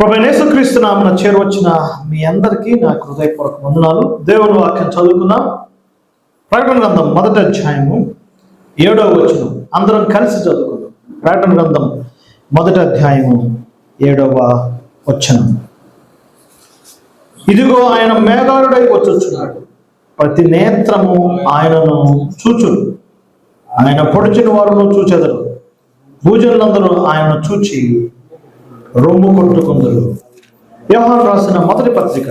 ప్రభువైన యేసుక్రీస్తు నామమున చేరువచ్చిన మీ అందరికీ నా హృదయపూర్వక వందనాలు. దేవుని వాక్యం చదువుకుందాం. ప్రకటన గ్రంథం 1వ అధ్యాయము 7వ వచనం అందరం కలిసి చదువుకుందాం. ప్రకటన గ్రంథం 1వ అధ్యాయము 7వ వచనం. ఇదిగో ఆయన మేఘారుడై వచ్చుచున్నాడు, ప్రతి నేత్రము ఆయనను చూచును, ఆయన పొడిచిన వారును చూచెదరు, భూజనులందరూ ఆయనను చూచి రొమ్ము కొట్టుకుందరు. యోహాను రాసిన మొదటి పత్రిక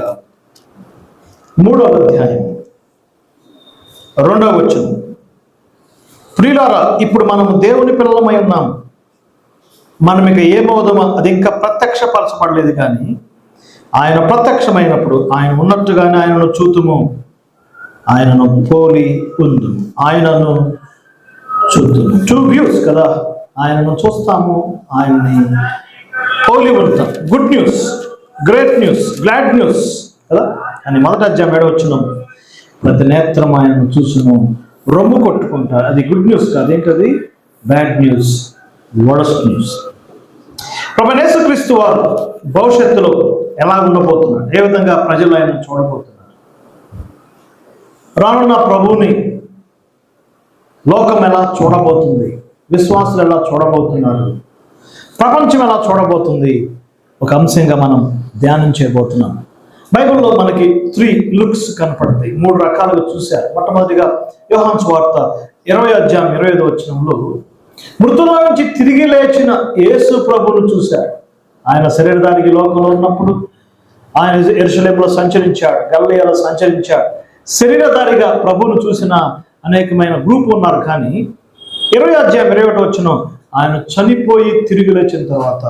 3వ అధ్యాయం 2వ వచనం. ప్రియులారా, ఇప్పుడు మనము దేవుని పిల్లలమై ఉన్నాం. మనం ఇక ఏమవుదామో అది ఇంకా ప్రత్యక్షపరచబడలేదు, కానీ ఆయన ప్రత్యక్షమైనప్పుడు ఆయన ఉన్నట్టుగానే ఆయనను చూతుము, ఆయనను పోలి ఉందు, ఆయనను చూతుము. 2 వ్యూస్ కదా, ఆయనను చూస్తాము, ఆయనని పోలి ఉంటాం. Good news, great news, glad news కదా. అని 1వ అధ్యాయం 7వ వచనం, ప్రతి నేత్రం ఆయనను చూసును, రొమ్ము కొట్టుకుంటారు. అది గుడ్ న్యూస్ కాదు, ఏంటది? Bad news, worst news. ప్రభువైన యేసుక్రీస్తు వారు భవిష్యత్తులో ఎలా ఉండబోతున్నారు, ఏ విధంగా ప్రజలు ఆయన చూడబోతున్నారు, రానున్న ప్రభువుని లోకం ఎలా చూడబోతుంది, విశ్వాసులు ఎలా చూడబోతున్నారు, ప్రపంచం ఎలా చూడబోతుంది, ఒక అంశంగా మనం ధ్యానం చేయబోతున్నాం. బైబిల్లో మనకి 3 లుక్స్ కనపడతాయి, 3 రకాలుగా చూశారు. మొట్టమొదటిగా యోహాను సువార్త 20వ అధ్యాయం 25వ వచనంలో మృతుల నుంచి తిరిగి లేచిన యేసు ప్రభువును చూశారు. ఆయన శరీరధారికి లోకంలో ఉన్నప్పుడు ఆయన యెరూషలేములో సంచరించాడు, గలిలయలో సంచరించాడు. శరీరధారిగా ప్రభువును చూసిన అనేకమైన గ్రూప్ ఉన్నారు. కానీ 20వ అధ్యాయం 21వ వచనం, ఆయన చనిపోయి తిరిగి లేచిన తర్వాత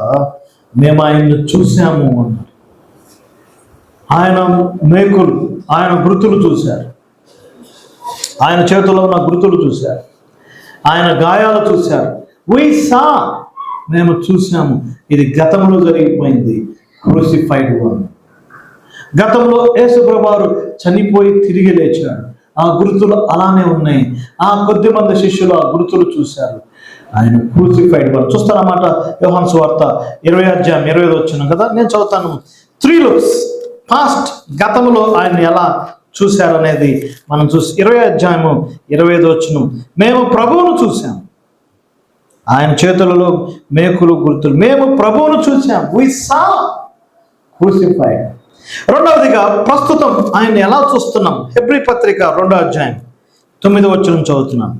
మేము ఆయన్ని చూసాము అన్నారు. ఆయన మేకులు, ఆయన గుర్తులు చూశారు, ఆయన చేతుల్లో ఉన్న గుర్తులు చూశారు, ఆయన గాయాలు చూశారు. we saw, మేము చూసాము. ఇది గతంలో జరిగిపోయింది, క్రూసిఫైడ్ వన్. గతంలో యేసుప్రభువు వారు చనిపోయి తిరిగి లేచాడు, ఆ గుర్తులు అలానే ఉన్నాయి. ఆ కొద్ది మంది శిష్యులు ఆ గుర్తులు చూశారు. ఆయన క్రూసిఫైడ్ వన్ చూస్తారన్నమాట. యోహాను సువార్త 20వ అధ్యాయం 25వ వచనం కదా, నేను చదువుతాను. 3 లుక్స్, పాస్ట్, గతంలో ఆయన ఎలా చూశారనేది మనం చూసి 20వ అధ్యాయము 25వ వచనం, మేము ప్రభువును చూసాం, ఆయన చేతులలో మేకులు గుర్తులు, మేము ప్రభువును చూసాం. we saw crucified. రెండవదిగా ప్రస్తుతం ఆయన ఎలా చూస్తున్నాం. హెబ్రీ పత్రిక 2వ అధ్యాయం 9వ వచనం చదువుతున్నాం.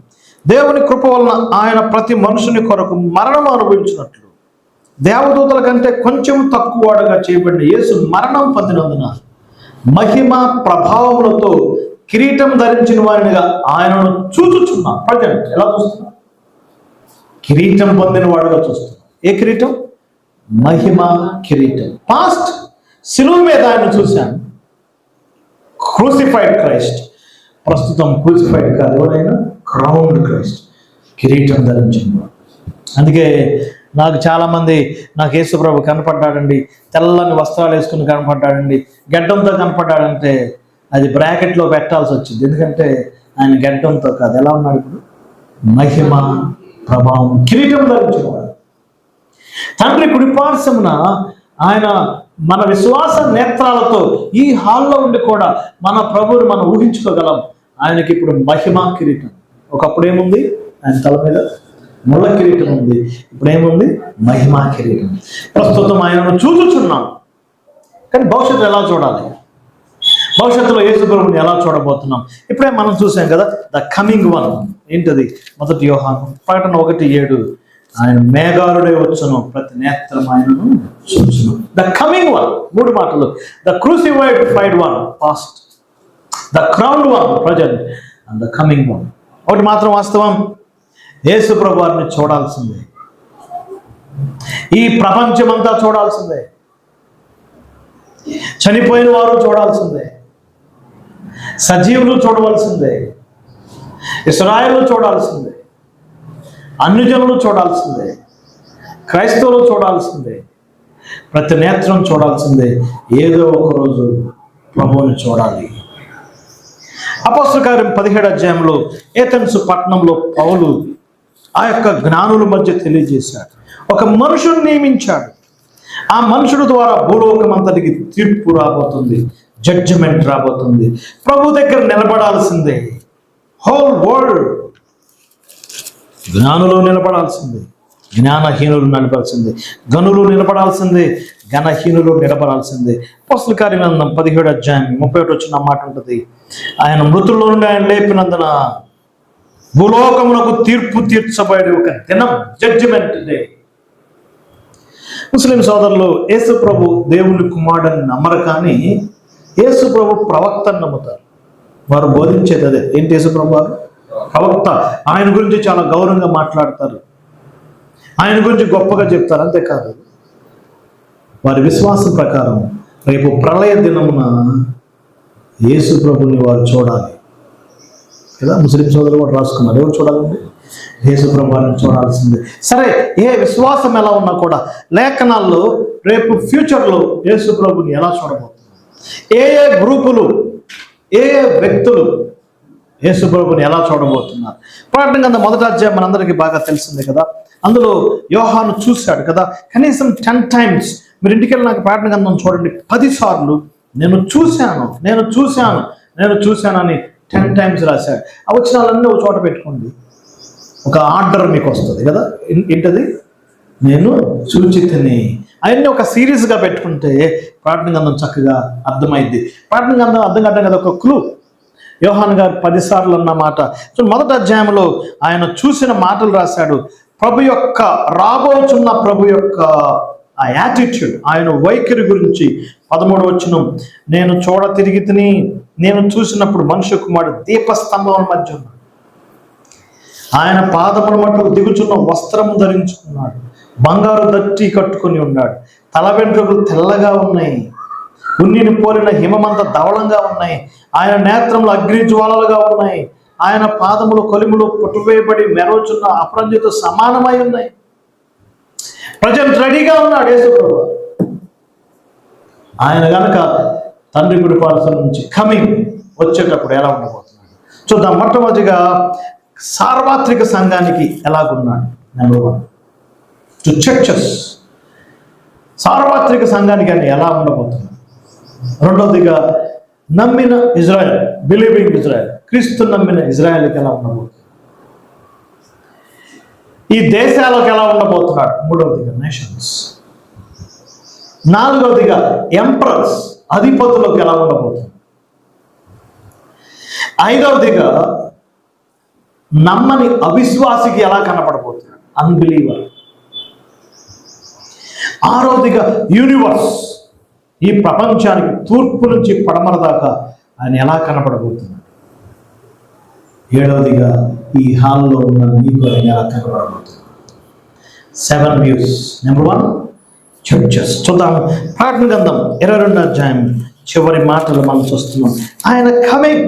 దేవుని కృప వలన ఆయన ప్రతి మనుషుని కొరకు మరణం అనుభవించినట్లు దేవదూతల కంటే కొంచెం తక్కువ వాడుగా చేయబడిన యేసు మరణం పొందినందున మహిమ ప్రభావములతో కిరీటం ధరించిన వారినిగా ఆయనను చూచుచున్నాం. ప్రజెంట్ ఎలా చూస్తున్నాం? కిరీటం పొందిన వాడుగా చూస్తున్నాం. ఏ కిరీటం? మహిమ కిరీటం. పాస్ట్, సిలువ మీద ఆయన చూశాను, క్రూసిఫైడ్ క్రైస్ట్. ప్రస్తుతం క్రూసిఫైడ్ కాదు, ఎవరైనా క్రౌన్డ్ క్రైస్ట్, కిరీటం ధరించింది. అందుకే నాకు చాలామంది, నాకు యేసుప్రభు కనపడ్డాడండి, తెల్లని వస్త్రాలు వేసుకుని కనపడ్డాడండి, గడ్డంతో కనపడ్డాడంటే అది బ్రాకెట్లో పెట్టాల్సి వచ్చింది. ఎందుకంటే ఆయన గడ్డంతో కాదు, ఎలా ఉన్నాడు ఇప్పుడు? మహిమ ప్రభావం, కిరీటం ధరించినవాడు. తండ్రి కుడిపార్శ్వమున ఆయన మన విశ్వాస నేత్రాలతో ఈ హాల్లో ఉండి కూడా మన ప్రభువుని మనం ఊహించుకోగలం. ఆయనకి ఇప్పుడు మహిమ కిరీటం. ఒకప్పుడు ఏముంది? ఆయన తల మీద ముళ్ళ కిరీటం ఉంది, ఇప్పుడు ఏముంది? మహిమా కిరీటం. ప్రస్తుతం ఆయనను చూచుచున్నాం, కానీ భవిష్యత్తు ఎలా చూడాలి? భవిష్యత్తులో యేసు ప్రభువుని ఎలా చూడబోతున్నాం? ఇప్పుడే మనం చూసాం కదా, ద కమింగ్ వన్. ఏంటది? 1 యోహాను ప్రకటన 1:7, ఆయన మేఘారుడే వచ్చును, ప్రతి నేత్రం ఆయనను చూచును. ద కమింగ్ వన్, 3 మాటలు. The crucified one past, the crowned one present, and the coming one. ఒకటి మాత్రం వాస్తవం, యేసు ప్రభువు వారిని చూడాల్సిందే. ఈ ప్రపంచమంతా చూడాల్సిందే, చనిపోయిన వారు చూడాల్సిందే, సజీవులు చూడవలసిందే, ఇశ్రాయేలు చూడాల్సిందే, అన్ని జనులు చూడాల్సిందే, క్రైస్తవులు చూడాల్సిందే, ప్రతి నేత్రం చూడాల్సిందే. ఏదో ఒక రోజు ప్రభువుని చూడాలి. అపోస్తలుల కార్యం 17వ అధ్యాయంలో ఏథెన్సు పట్టణంలో పౌలు ఆ యొక్క జ్ఞానుల మధ్య తెలియజేశాడు. ఒక మనుషుని నియమించాడు. ఆ మనుషుడు ద్వారా భూలోకం అంతటికి తీర్పు రాబోతుంది, జడ్జిమెంట్ రాబోతుంది. ప్రభు దగ్గర నిలబడాల్సిందే. హోల్ వరల్డ్ జ్ఞానులు నిలబడాల్సిందే, జ్ఞానహీనులు నిలబడాల్సిందే, గనులు నిలబడాల్సిందే, ఘనహీనులు నిలబడాల్సిందే. అపోస్తలుల కార్యగ్రంథం 17:31 మాట ఉంటుంది, ఆయన మృతుల్లో నుండి ఆయన లేపినందున భూలోకమునకు తీర్పు తీర్చబడే ఒక దినం, జడ్జిమెంట్ డే. ముస్లిం సోదరులు యేసు ప్రభు దేవుని కుమారుడని నమ్మరు, కానీ యేసు ప్రభు ప్రవక్తని నమ్ముతారు. వారు బోధించేది అదే. ఏంటి? యేసు ప్రభు వారు ప్రవక్త. ఆయన గురించి చాలా గౌరవంగా మాట్లాడతారు, ఆయన గురించి గొప్పగా చెప్తారు. అంతేకాదు, వారి విశ్వాసం ప్రకారం రేపు ప్రళయ దినమున యేసు ప్రభుని వారు చూడాలి కదా. ముస్లిం సోదరులు కూడా రాసుకున్నారు. ఎవరు చూడాలండి? యేసు ప్రభుని చూడాల్సిందే. సరే, ఏ విశ్వాసం ఎలా ఉన్నా కూడా లేఖనాల్లో రేపు ఫ్యూచర్లో యేసు ప్రభుని ఎలా చూడబోతున్నారు, ఏ ఏ గ్రూపులు, ఏ ఏ వ్యక్తులు యేసు ప్రభుని ఎలా చూడబోతున్నారు. ప్రకటన గ్రంథం 1వ అధ్యాయం మనందరికీ బాగా తెలిసిందే కదా. అందులో యోహాను చూశాడు కదా, కనీసం 10 times. మీరు ఇంటికి వెళ్ళి నాకు ప్రకటన గ్రంథం చూడండి, 10 సార్లు నేను చూశాను, నేను చూశాను, నేను చూశానని 10 times రాశాడు. ఆ వచనాలన్నీ ఒక చోట పెట్టుకోండి, ఒక ఆర్డర్ మీకు వస్తుంది కదా. ఏంటది? నేను చూచితిని. అవన్నీ ఒక సిరీస్గా పెట్టుకుంటే ప్రకటన గ్రంథం చక్కగా అర్థమైంది. ప్రకటన గ్రంథం అర్థం కావడం కదా ఒక క్లూ. యోహాను గారు 10 సార్లు అన్న మాట. సో 1వ అధ్యాయంలో ఆయన చూసిన మాటలు రాశాడు. ప్రభు యొక్క రాబోతున్న ప్రభు యొక్క ఆ యాటిట్యూడ్, ఆయన వైఖరి గురించి 13వ వచనం, నేను చూడ తిరిగి తిని, నేను చూసినప్పుడు మనుష్య కుమారుడు దీపస్తంభం మధ్య ఉన్నాడు. ఆయన పాదముల మట్టుకు దిగుచున్న వస్త్రము ధరించుకున్నాడు, బంగారు దట్టి కట్టుకొని ఉన్నాడు, తల వెంట్రుకలు తెల్లగా ఉన్నాయి, ఉన్నిని పోలిన హిమమంత ధవళంగా ఉన్నాయి, ఆయన నేత్రములు అగ్ని జ్వాలలుగా ఉన్నాయి, ఆయన పాదములు కొలిములు పుట్టువేయబడి మెరవచున్న అపరంజితో సమానమై ఉన్నాయి. ప్రజెంట్ రెడీగా ఉన్నాడు యేసు ప్రభు. ఆయన గనక తండ్రి కుడి పార్శ్వం నుంచి కమింగ్ వచ్చేటప్పుడు ఎలా ఉండబోతున్నాడు చూద్దాం. మొట్టమొదటిగా సార్వత్రిక సంఘానికి ఎలాగున్నాడు. నెంబర్ 1, టు చర్చెస్, సార్వత్రిక సంఘానికి అని ఎలా ఉండబోతున్నాడు. రెండవదిగా నమ్మిన ఇజ్రాయెల్, బిలీవింగ్ ఇజ్రాయెల్, క్రీస్తు నమ్మిన ఇజ్రాయెల్కి ఎలా ఉండబోతుంది. ఈ దేశాలకు ఎలా ఉండబోతున్నాడు. మూడవదిగా నేషన్స్. నాలుగవదిగా ఎంపరర్స్, అధిపతులకు ఎలా ఉండబోతుంది. ఐదవదిగా నమ్మని అవిశ్వాసికి ఎలా కనపడబోతున్నాడు, అన్బిలీవర్. ఆరవదిగా యూనివర్స్, ఈ ప్రపంచానికి తూర్పు నుంచి పడమర దాకా ఆయన ఎలా కనపడబోతున్నాడు. ఏడవదిగా ఈ హాల్లో ఉన్న నీకు ఆయన ఎలా కనపడబోతున్నాడు. 7 views. Number 1, churches. చూద్దాం. ప్రకటన గ్రంథం 22వ అధ్యాయం చివరి మాటలు మనం చూస్తున్నాం. ఆయన కమింగ్,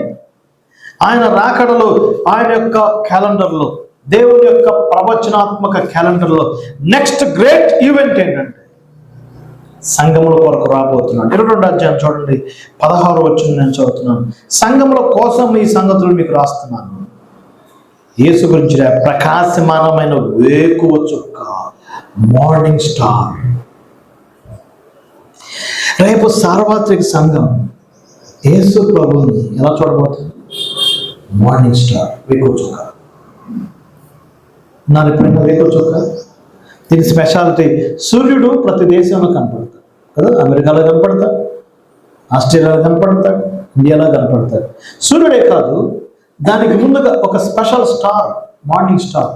ఆయన రాకడలో, ఆయన యొక్క క్యాలెండర్లో, దేవుని యొక్క ప్రవచనాత్మక క్యాలెండర్లో నెక్స్ట్ గ్రేట్ ఈవెంట్ ఏంటంటే సంఘముల కొరకు రాబోతున్నాడు. 22వ అధ్యాయం చూడండి, 16వ వచనం నేను చదువుతున్నాను. సంఘముల కోసం ఈ సంగతులు మీకు రాస్తున్నాను. యేసు గురించి ప్రకాశమానమైన వేకువ చుక్క, మార్నింగ్ స్టార్. రేపు సార్వత్రిక సంఘం యేసు ప్రభువుని ఎలా చూడబోతుంది. మార్నింగ్ స్టార్, వేకువ చుక్క. నా ఎప్పుడైనా వేకువ చుక్క. దీని స్పెషాలిటీ, సూర్యుడు ప్రతి దేశంలో కనపడతాడు కదా. అమెరికాలో కనపడతాడు, ఆస్ట్రేలియాలో కనపడతాడు, ఇండియాలో కనపడతాడు. సూర్యుడే కాదు, దానికి ముందుగా ఒక స్పెషల్ స్టార్, మార్నింగ్ స్టార్,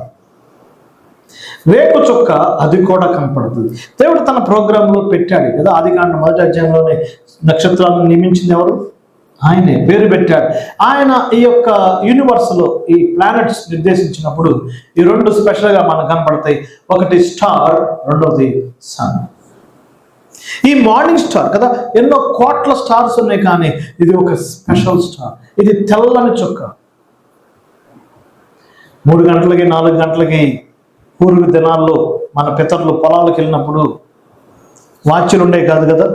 వేకు చుక్క, అది కూడా కనపడుతుంది. దేవుడు తన ప్రోగ్రాంలో పెట్టాడు కదా. ఆదికాండం 1వ అధ్యాయంలోనే నక్షత్రాలను నియమించింది ఎవరు? ఆయనే. పేరు పెట్టాడు ఆయన. ఈ యొక్క యూనివర్స్లో ఈ ప్లానెట్స్ నిర్దేశించినప్పుడు ఈ 2 స్పెషల్గా మనకు కనపడతాయి. ఒకటి స్టార్, రెండవది సన్. ఈ మార్నింగ్ స్టార్ కదా, ఎన్నో కోట్ల స్టార్స్ ఉన్నాయి, కానీ ఇది ఒక స్పెషల్ స్టార్. ఇది తెల్లని చుక్క. 3 గంటలకి 4 గంటలకి పూర్వ దినాల్లో మన పితరులు పొలాలకు వెళ్ళినప్పుడు వాచ్లు ఉండే కాదు కదా.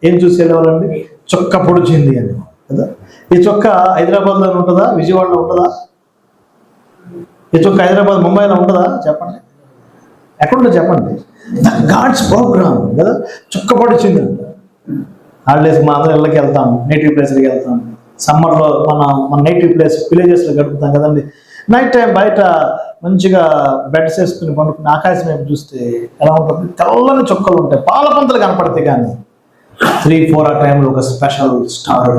ఏం చూసి వెళ్ళేవాళ్ళండి? చుక్క పొడిచింది అని కదా. ఈ చుక్క హైదరాబాద్లో ఉంటుందా, విజయవాడలో ఉంటుందా? ఈ చుక్క హైదరాబాద్, ముంబైలో ఉంటుందా? చెప్పండి. ఎక్కడుంటుంది చెప్పండి. గాడ్స్ ప్రోగ్రామ్ కదా. చుక్కపడిచిందంట. హాలిడేస్ మా అందరం ఇళ్ళకి వెళ్తాం, నేటివ్ ప్లేస్కి వెళ్తాం. సమ్మర్లో మన నేటివ్ ప్లేస్ విలేజెస్లో గడుపుతాం కదండి. నైట్ టైం బయట మంచిగా బెడ్స్ వేసుకుని పండుకుని ఆకాశం వైపు చూస్తే ఎలా ఉంటుంది? తెల్లని చుక్కలు ఉంటాయి, పాల పంతలు కనపడతాయి. కానీ 3-4 ఆ టైంలో ఒక స్పెషల్ స్టార్.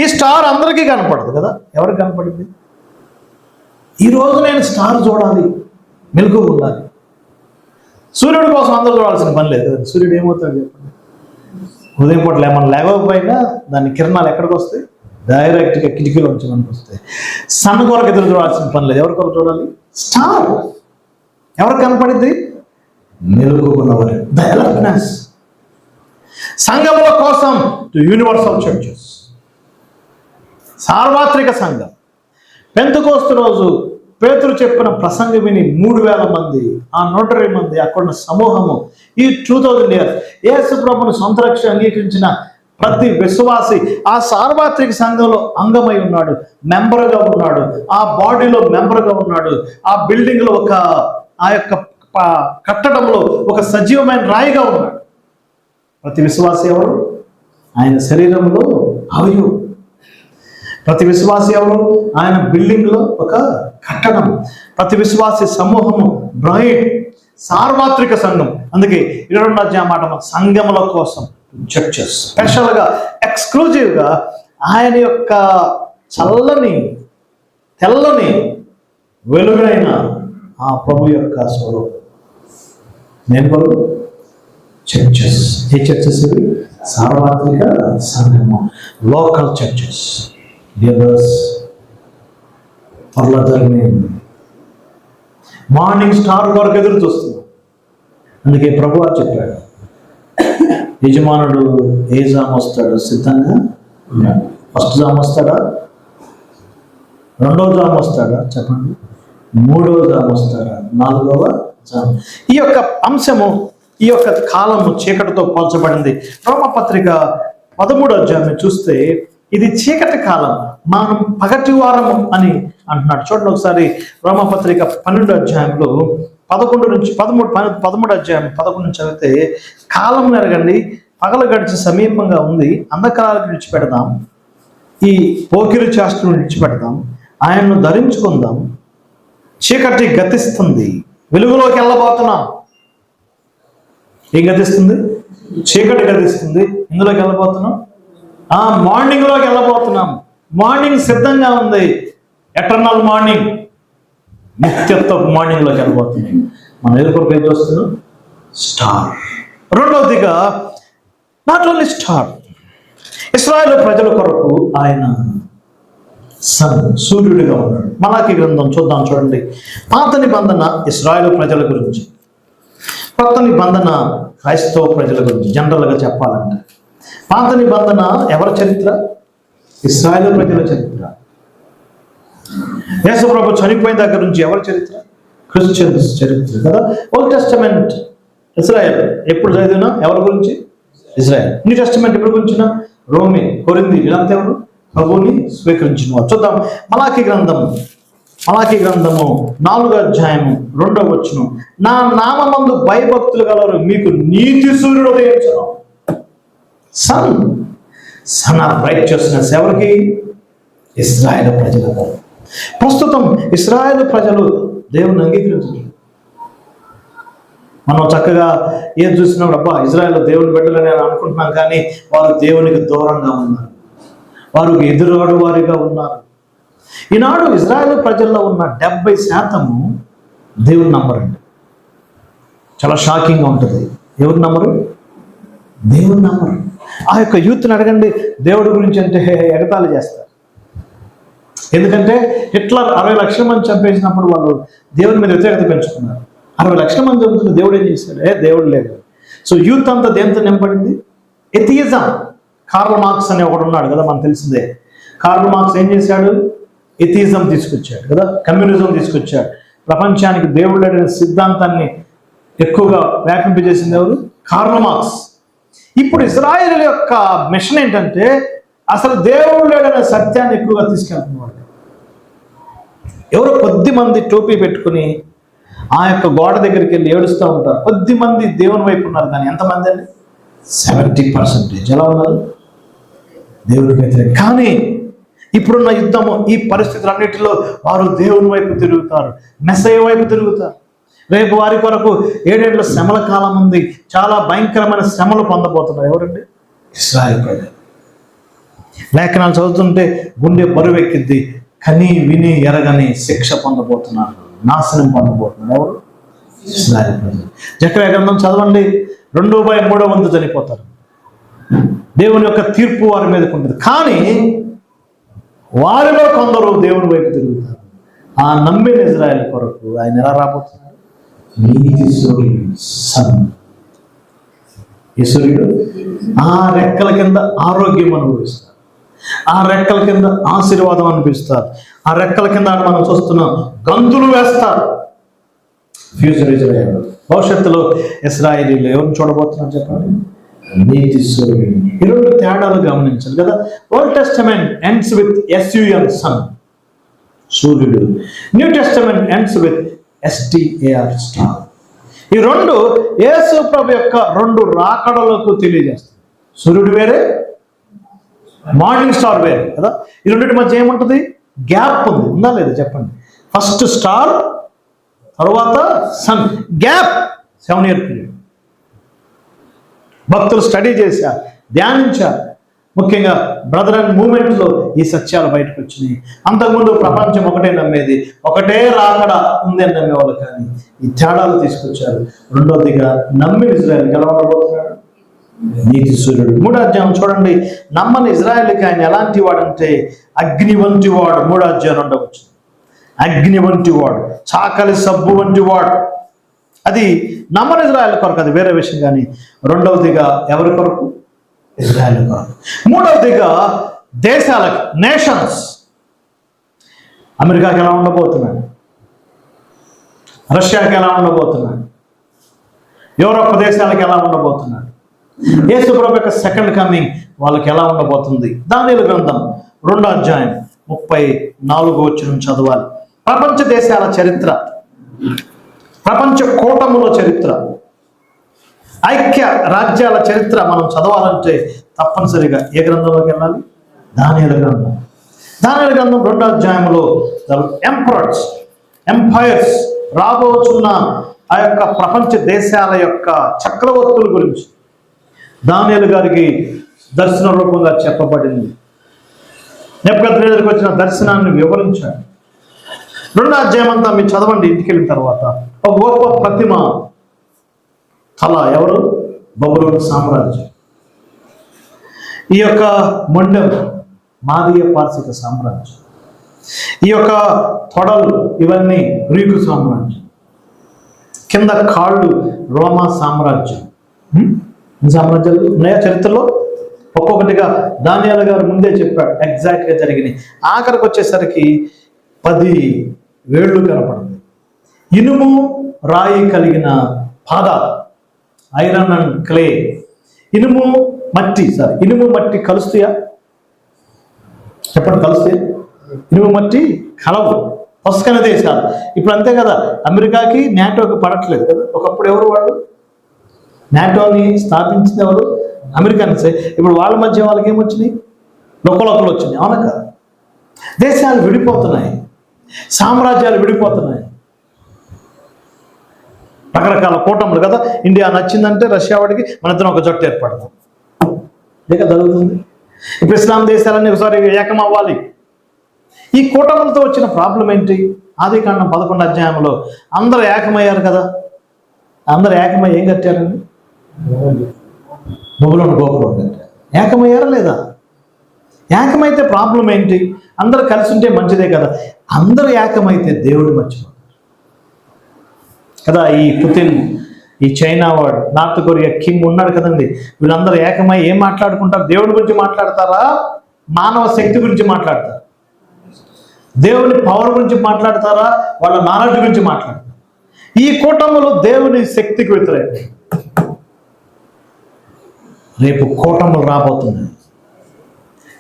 ఈ స్టార్ అందరికీ కనపడదు కదా. ఎవరికి కనపడింది? ఈరోజు నేను స్టార్ చూడాలి, మెలకు ఉండాలి. సూర్యుడి కోసం అందరూ చూడాల్సిన పని లేదు కదా. సూర్యుడు ఏమవుతాడు చెప్పండి? ఉదయం పూట మనం లేవకపోయినా దాని కిరణాలు ఎక్కడికి వస్తాయి? డైరెక్ట్గా కిటికీలో నుంచి మనకు వస్తాయి. సన్ కొరకు ఎదురు చూడాల్సిన పని లేదు. ఎవరి కొరకు చూడాలి? స్టార్. ఎవరికి కనపడింది? మెలుగుకున్నవారు. The alertness. సంఘముల కోసం యూనివర్సల్ చర్చెస్, సార్వత్రిక సంఘం. పెంతెకోస్తు రోజు పేతురు చెప్పిన ప్రసంగం విని 3000 మంది, ఆ 120 మంది అక్కడున్న సమూహము, ఈ 2000 years యేసు ప్రభువును సొంత రక్షణ అంగీకరించిన ప్రతి విశ్వాసి ఆ సార్వత్రిక సంఘంలో అంగమై ఉన్నాడు, మెంబర్గా ఉన్నాడు, ఆ బాడీలో మెంబర్గా ఉన్నాడు. ఆ బిల్డింగ్లో ఆ యొక్క కట్టడంలో ఒక సజీవమైన రాయిగా ఉన్నాడు. ప్రతి విశ్వాసి ఎవరు? ఆయన శరీరంలో అవయవం. ప్రతి విశ్వాసి ఎవరు? ఆయన బిల్డింగ్లో ఒక కట్టడం. ప్రతి విశ్వాసి సమూహము బ్రైడ్, సార్వత్రిక సంఘం. అందుకే 22వ మాట సంఘముల కోసం చర్చెస్. స్పెషల్గా ఎక్స్క్లూజివ్గా ఆయన యొక్క చల్లని తెల్లని వెలుగైన ఆ ప్రభు యొక్క స్వరూపం. నేను కొరకు చర్చెస్. ఏ చర్చెస్ ఇవి? సార్వత్రిక సంఘము, లోకల్ చర్చెస్. మార్నింగ్ స్టార్ కొరకు ఎదురు చూస్తున్నాం. అందుకే ప్రభు చెప్పాడు, యజమానుడు ఏ జాము వస్తాడు సిద్ధంగా ఉన్నాడు. ఫస్ట్ జాము వస్తాడా? రెండవ జాము వస్తాడా? చెప్పండి. మూడవ జాము వస్తాడా? నాలుగవ జాము. ఈ యొక్క అంశము, ఈ యొక్క కాలము చీకటితో పోల్చబడింది. రోమపత్రిక 13వ అధ్యాయం చూస్తే ఇది చీకటి కాలం, మనం పగటి వారము అని అంటున్నాడు. చూడండి ఒకసారి రోమపత్రిక 12వ అధ్యాయంలో 11 నుంచి 13 అధ్యాయం 11 నుంచి చదివితే, కాలం ఎరగండి, పగలు గడిచి సమీపంగా ఉంది, అంధకారాలకు విడిచిపెడదాం, ఈ పోకిరి చేష్టను విడిచిపెడదాం, ఆయన్ను ధరించుకుందాం. చీకటి గతిస్తుంది, వెలుగులోకి వెళ్ళబోతున్నాం. ఏం గతిస్తుంది? చీకటి గతిస్తుంది. ఇందులోకి వెళ్ళబోతున్నాం. మార్నింగ్లోకి వెళ్ళబోతున్నాం. మార్నింగ్ సిద్ధంగా ఉంది. ఎటర్నల్ మార్నింగ్, నిత్యత్వ మార్నింగ్లోకి వెళ్ళబోతుంది. మనం ఎదుర్కొరకు ఏం చూస్తున్నాం? స్టార్. రెండవదిగా నాట్ ఓన్లీ స్టార్, ఇశ్రాయేలు ప్రజల కొరకు ఆయన సన్, సూర్యుడిగా ఉన్నాడు. మలాకి గ్రంథం చూద్దాం. చూడండి, పాత నిబంధన ఇశ్రాయేలు ప్రజల గురించి, కొత్త నిబంధన క్రైస్తవ ప్రజల గురించి. జనరల్గా చెప్పాలంటే పాత నిబంధన ఎవరి చరిత్ర? ఇశ్రాయేలు ప్రజల చరిత్ర. యేసు ప్రభు చనిపోయిన దగ్గర నుంచి ఎవరి చరిత్ర? క్రిస్టియన్స్ చరిత్ర కదా. ఓల్డ్ టెస్టమెంట్ ఇశ్రాయేల్ ఎప్పుడు చదివినా ఎవరి గురించి? ఇశ్రాయేల్. న్యూ టెస్టమెంట్ ఎప్పుడు గురించిన? రోమి, కొరింథీ, వీళ్ళంతా ఎవరు? ప్రభువుని స్వీకరించిన వారు. చూద్దాం మలాకి గ్రంథము 4వ అధ్యాయము 2వ వచనం. నా నామమందు భయభక్తులు గలవారు మీకు నీతి సూర్యుడు ఉదయించును. సన్ ఆఫ్ రైచియస్నెస్ ఎవరికి? ఇశ్రాయేలు ప్రజలకు. ప్రస్తుతం ఇశ్రాయేలు ప్రజలు దేవుని అంగీకరించారు. మనం చక్కగా ఏం చూసినప్పుడు అబ్బా ఇజ్రాయేల్ దేవుని బిడ్డలని అనుకుంటున్నాం, కానీ వారు దేవునికి దూరంగా ఉన్నారు, వారికి ఎదురాడు వారిగా ఉన్నారు. ఈనాడు ఇజ్రాయేల్ ప్రజల్లో ఉన్న 70% దేవుని నమ్మరండి. చాలా షాకింగ్గా ఉంటుంది. ఎవరు నమ్మరు? దేవుని నమ్మరు. ఆ యొక్క యూత్ని అడగండి, దేవుడి గురించి అంటే ఎగతాళి చేస్తారు. ఎందుకంటే హిట్లర్ 60 లక్షల మంది చంపేసినప్పుడు వాళ్ళు దేవుని మీద వ్యతిరేకత పెంచుకున్నారు. 60 లక్షల మంది చంపుతున్న దేవుడు ఏం చేశాడు? దేవుడు లేడు. సో యూత్ అంతా దేంతో నింపడింది? ఎథియిజం. కార్ల్ మార్క్స్ అనే ఒకడు ఉన్నాడు కదా, మనకు తెలిసిందే. కార్ల్ మార్క్స్ ఏం చేశాడు? ఎథియిజం తీసుకొచ్చాడు కదా, కమ్యూనిజం తీసుకొచ్చాడు. ప్రపంచానికి దేవుడు లేడనే సిద్ధాంతాన్ని ఎక్కువగా వ్యాపింపజేసింది ఎవరు? Karl Marx. ఇప్పుడు ఇజ్రాయేల్ యొక్క మిషన్ ఏంటంటే అసలు దేవుడు లేడనే సత్యాన్ని ఎక్కువగా తీసుకెళ్తున్నవాడు. ఎవరో కొద్ది మంది టోపీ పెట్టుకుని ఆ యొక్క గోడ దగ్గరికి వెళ్ళి ఏడుస్తూ ఉంటారు. కొద్ది మంది దేవుని వైపు ఉన్నారు, కానీ ఎంతమంది అండి? 70% ఎలా ఉన్నారు? దేవునికి వ్యతిరేకం. కానీ ఇప్పుడున్న యుద్ధము, ఈ పరిస్థితులన్నిటిలో వారు దేవుని వైపు తిరుగుతారు, మెస్సయ్య వైపు తిరుగుతారు. రేపు వారి కొరకు 7 ఏళ్ల శ్రమల కాలం ఉంది. చాలా భయంకరమైన శ్రమలు పొందబోతున్నారు. ఎవరండి? ఇశ్రాయేలు ప్రజలు. లేఖనాలు చదువుతుంటే గుండె బరువెక్కిద్ది. కని విని ఎరగని శిక్ష పొందబోతున్నారు, నాశనం పొందబోతున్నారు. ఎవరు? ఇశ్రాయేలు ప్రజలు. జకర్యా గ్రంథం చదవండి, 2/3 వంతు చనిపోతారు. దేవుని యొక్క తీర్పు వారి మీదకు ఉంటుంది. కానీ వారిలో కొందరు దేవుని వైపు తిరుగుతారు. ఆ నమ్మిన ఇజ్రాయేల్ కొరకు ఆయన ఎలా రాబోతున్నారు? నీతి సూర్యుడు సన్. ఈ సూర్యుడు ఆ రెక్కల కింద ఆరోగ్యం అనుభవిస్తారు, ఆ రెక్కల కింద ఆశీర్వాదం అనిపిస్తారు, ఆ రెక్కల కింద మనం చూస్తున్నాం గంతులు వేస్తారు. ఫ్యూచర్ ఇజ్రాయేల్, భవిష్యత్తులో ఇశ్రాయేలీలు ఎవరిని చూడబోతున్నారు చెప్పండి? నీతి సూర్యుడు. ఈ 2 తేడాలు గమనించాలి కదా. Old testament ends with SUN sun, సూర్యుడు. New testament ends with STAR star. ఈ 2 యేసు ప్రభు యొక్క 2 రాకడలకు తెలియజేస్తుంది. సూర్యుడు వేరే, మార్నింగ్ స్టార్ వేరే కదా. ఈ రెండింటి మధ్య ఏముంటుంది? గ్యాప్ ఉంది. ఉందా లేదా చెప్పండి? ఫస్ట్ స్టార్, తర్వాత సన్, గ్యాప్ 7 year పీరియడ్. భక్తులు స్టడీ చేశారు, ధ్యానించారు. ముఖ్యంగా బ్రదర్ అండ్ మూమెంట్లో ఈ సత్యాలు బయటకు వచ్చినాయి. అంతకుముందు ప్రపంచం ఒకటే నమ్మేది, ఒకటే రాకడ ఉంది అని నమ్మేవాళ్ళు. కానీ ఈ తేడాలు తీసుకొచ్చారు. రెండోదిగా నమ్మిన ఇజ్రాయేల్కి ఎలా ఉండబోతున్నాడు? నీతి సూర్యుడు. 3వ అధ్యాయం చూడండి. నమ్మని ఇజ్రాయేల్కి ఆయన ఎలాంటి వాడంటే అగ్ని వంటి వాడు. 3వ అధ్యాయం ఉండవచ్చు. అగ్ని వంటి వాడు, చాకలి సబ్బు వంటి వాడు. అది నమ్మని ఇజ్రాయేల్ కొరకు, అది వేరే విషయం. కానీ రెండవదిగా ఎవరి కొరకు? ఇజ్రాయేల్ కొరకు. మూడవదిగా దేశాలకు, నేషన్స్. అమెరికాకి ఎలా ఉండబోతున్నాడు? రష్యాకి ఎలా ఉండబోతున్నాడు? యూరోప్ దేశాలకు ఎలా ఉండబోతున్నాడు? యేసు ప్రభు యొక్క సెకండ్ కమింగ్ వాళ్ళకి ఎలా ఉండబోతుంది? దానియేలు గ్రంథం 2వ అధ్యాయం 34వ వచనం చదవాలి. ప్రపంచ దేశాల చరిత్ర, ప్రపంచ కూటముల చరిత్ర, ఐక్య రాజ్యాల చరిత్ర మనం చదవాలంటే తప్పనిసరిగా ఏ గ్రంథంలోకి వెళ్ళాలి? దానియేలు గ్రంథం. దానియేలు గ్రంథం 2వ అధ్యాయంలో ఎంపైర్స్ రాబోతున్న ఆ యొక్క ప్రపంచ దేశాల యొక్క చక్రవర్తుల గురించి దానియేలు గారికి దర్శన రూపంగా చెప్పబడింది. నెబుకద్నెజరుకు వచ్చిన దర్శనాన్ని వివరించాడు. 2వ అధ్యాయం అంతా మీరు చదవండి ఇంటికి వెళ్ళిన తర్వాత. ఒక గొప్ప ప్రతిమ తల ఎవరు? బబులోను సామ్రాజ్యం. ఈ యొక్క మొండెం మాదీయ పార్శిక సామ్రాజ్యం. ఈ యొక్క తొడలు ఇవన్నీ గ్రీకు సామ్రాజ్యం. కింద కాళ్ళు రోమా సామ్రాజ్యం. సామ్రాజ్యాలు ఉన్నాయా చరిత్రలో? ఒక్కొక్కటిగా దానియేలు గారు ముందే చెప్పాడు, ఎగ్జాక్ట్గా జరిగినాయి. ఆఖరికి వచ్చేసరికి 10 వేళ్ళు కనపడింది. ఇనుము రాయి కలిగిన పాదాలు, ఐరన్ అండ్ క్లే. ఇనుము మట్టి కలుస్తాయా చెప్పండి? కలుస్తాయా? ఇనుము మట్టి కలవు. పసుకన దేశాలు ఇప్పుడు అంతే కదా. అమెరికాకి నాటోకి పడట్లేదు కదా. ఒకప్పుడు ఎవరు వాళ్ళు? నాటోని స్థాపించింది ఎవరు? అమెరికన్సే. ఇప్పుడు వాళ్ళ మధ్య వాళ్ళకి ఏమొచ్చినాయి? లోకలోకలు వచ్చినాయి. అవునా కదా? దేశాలు విడిపోతున్నాయి, సామ్రాజ్యాలు విడిపోతున్నాయి. రకరకాల కూటములు కదా. ఇండియా నచ్చిందంటే రష్యా వాడికి మన ఇద్దరం ఒక జట్టు ఏర్పడతాం. ఇక జరుగుతుంది. ఇప్పుడు ఇస్లాం దేశాలన్నీ ఒకసారి ఏకం అవ్వాలి. ఈ కూటములతో వచ్చిన ప్రాబ్లం ఏంటి? ఆదికాండం 11వ అధ్యాయంలో అందరూ ఏకమయ్యారు కదా. అందరూ ఏకమై ఏం కట్టారండి? బబులోను గోపురం కట్టారు. ఏకమయ్యారా లేదా? ఏకమైతే ప్రాబ్లం ఏంటి? అందరూ కలిసి ఉంటే మంచిదే కదా. అందరూ ఏకమైతే దేవుడు మర్చిపోతారు కదా. ఈ పుతిన్, ఈ చైనా వాడు, నార్త్ కొరియా కిమ్ ఉన్నాడు కదండి. వీళ్ళందరూ ఏకమై ఏం మాట్లాడుకుంటారు? దేవుడి గురించి మాట్లాడతారా? మానవ శక్తి గురించి మాట్లాడతారు? దేవుని పవర్ గురించి మాట్లాడతారా? వాళ్ళ నాలెడ్జ్ గురించి మాట్లాడతారు? ఈ కూటములు దేవుని శక్తికి వ్యతిరేకం. రేపు కూటములు రాబోతున్నాయి.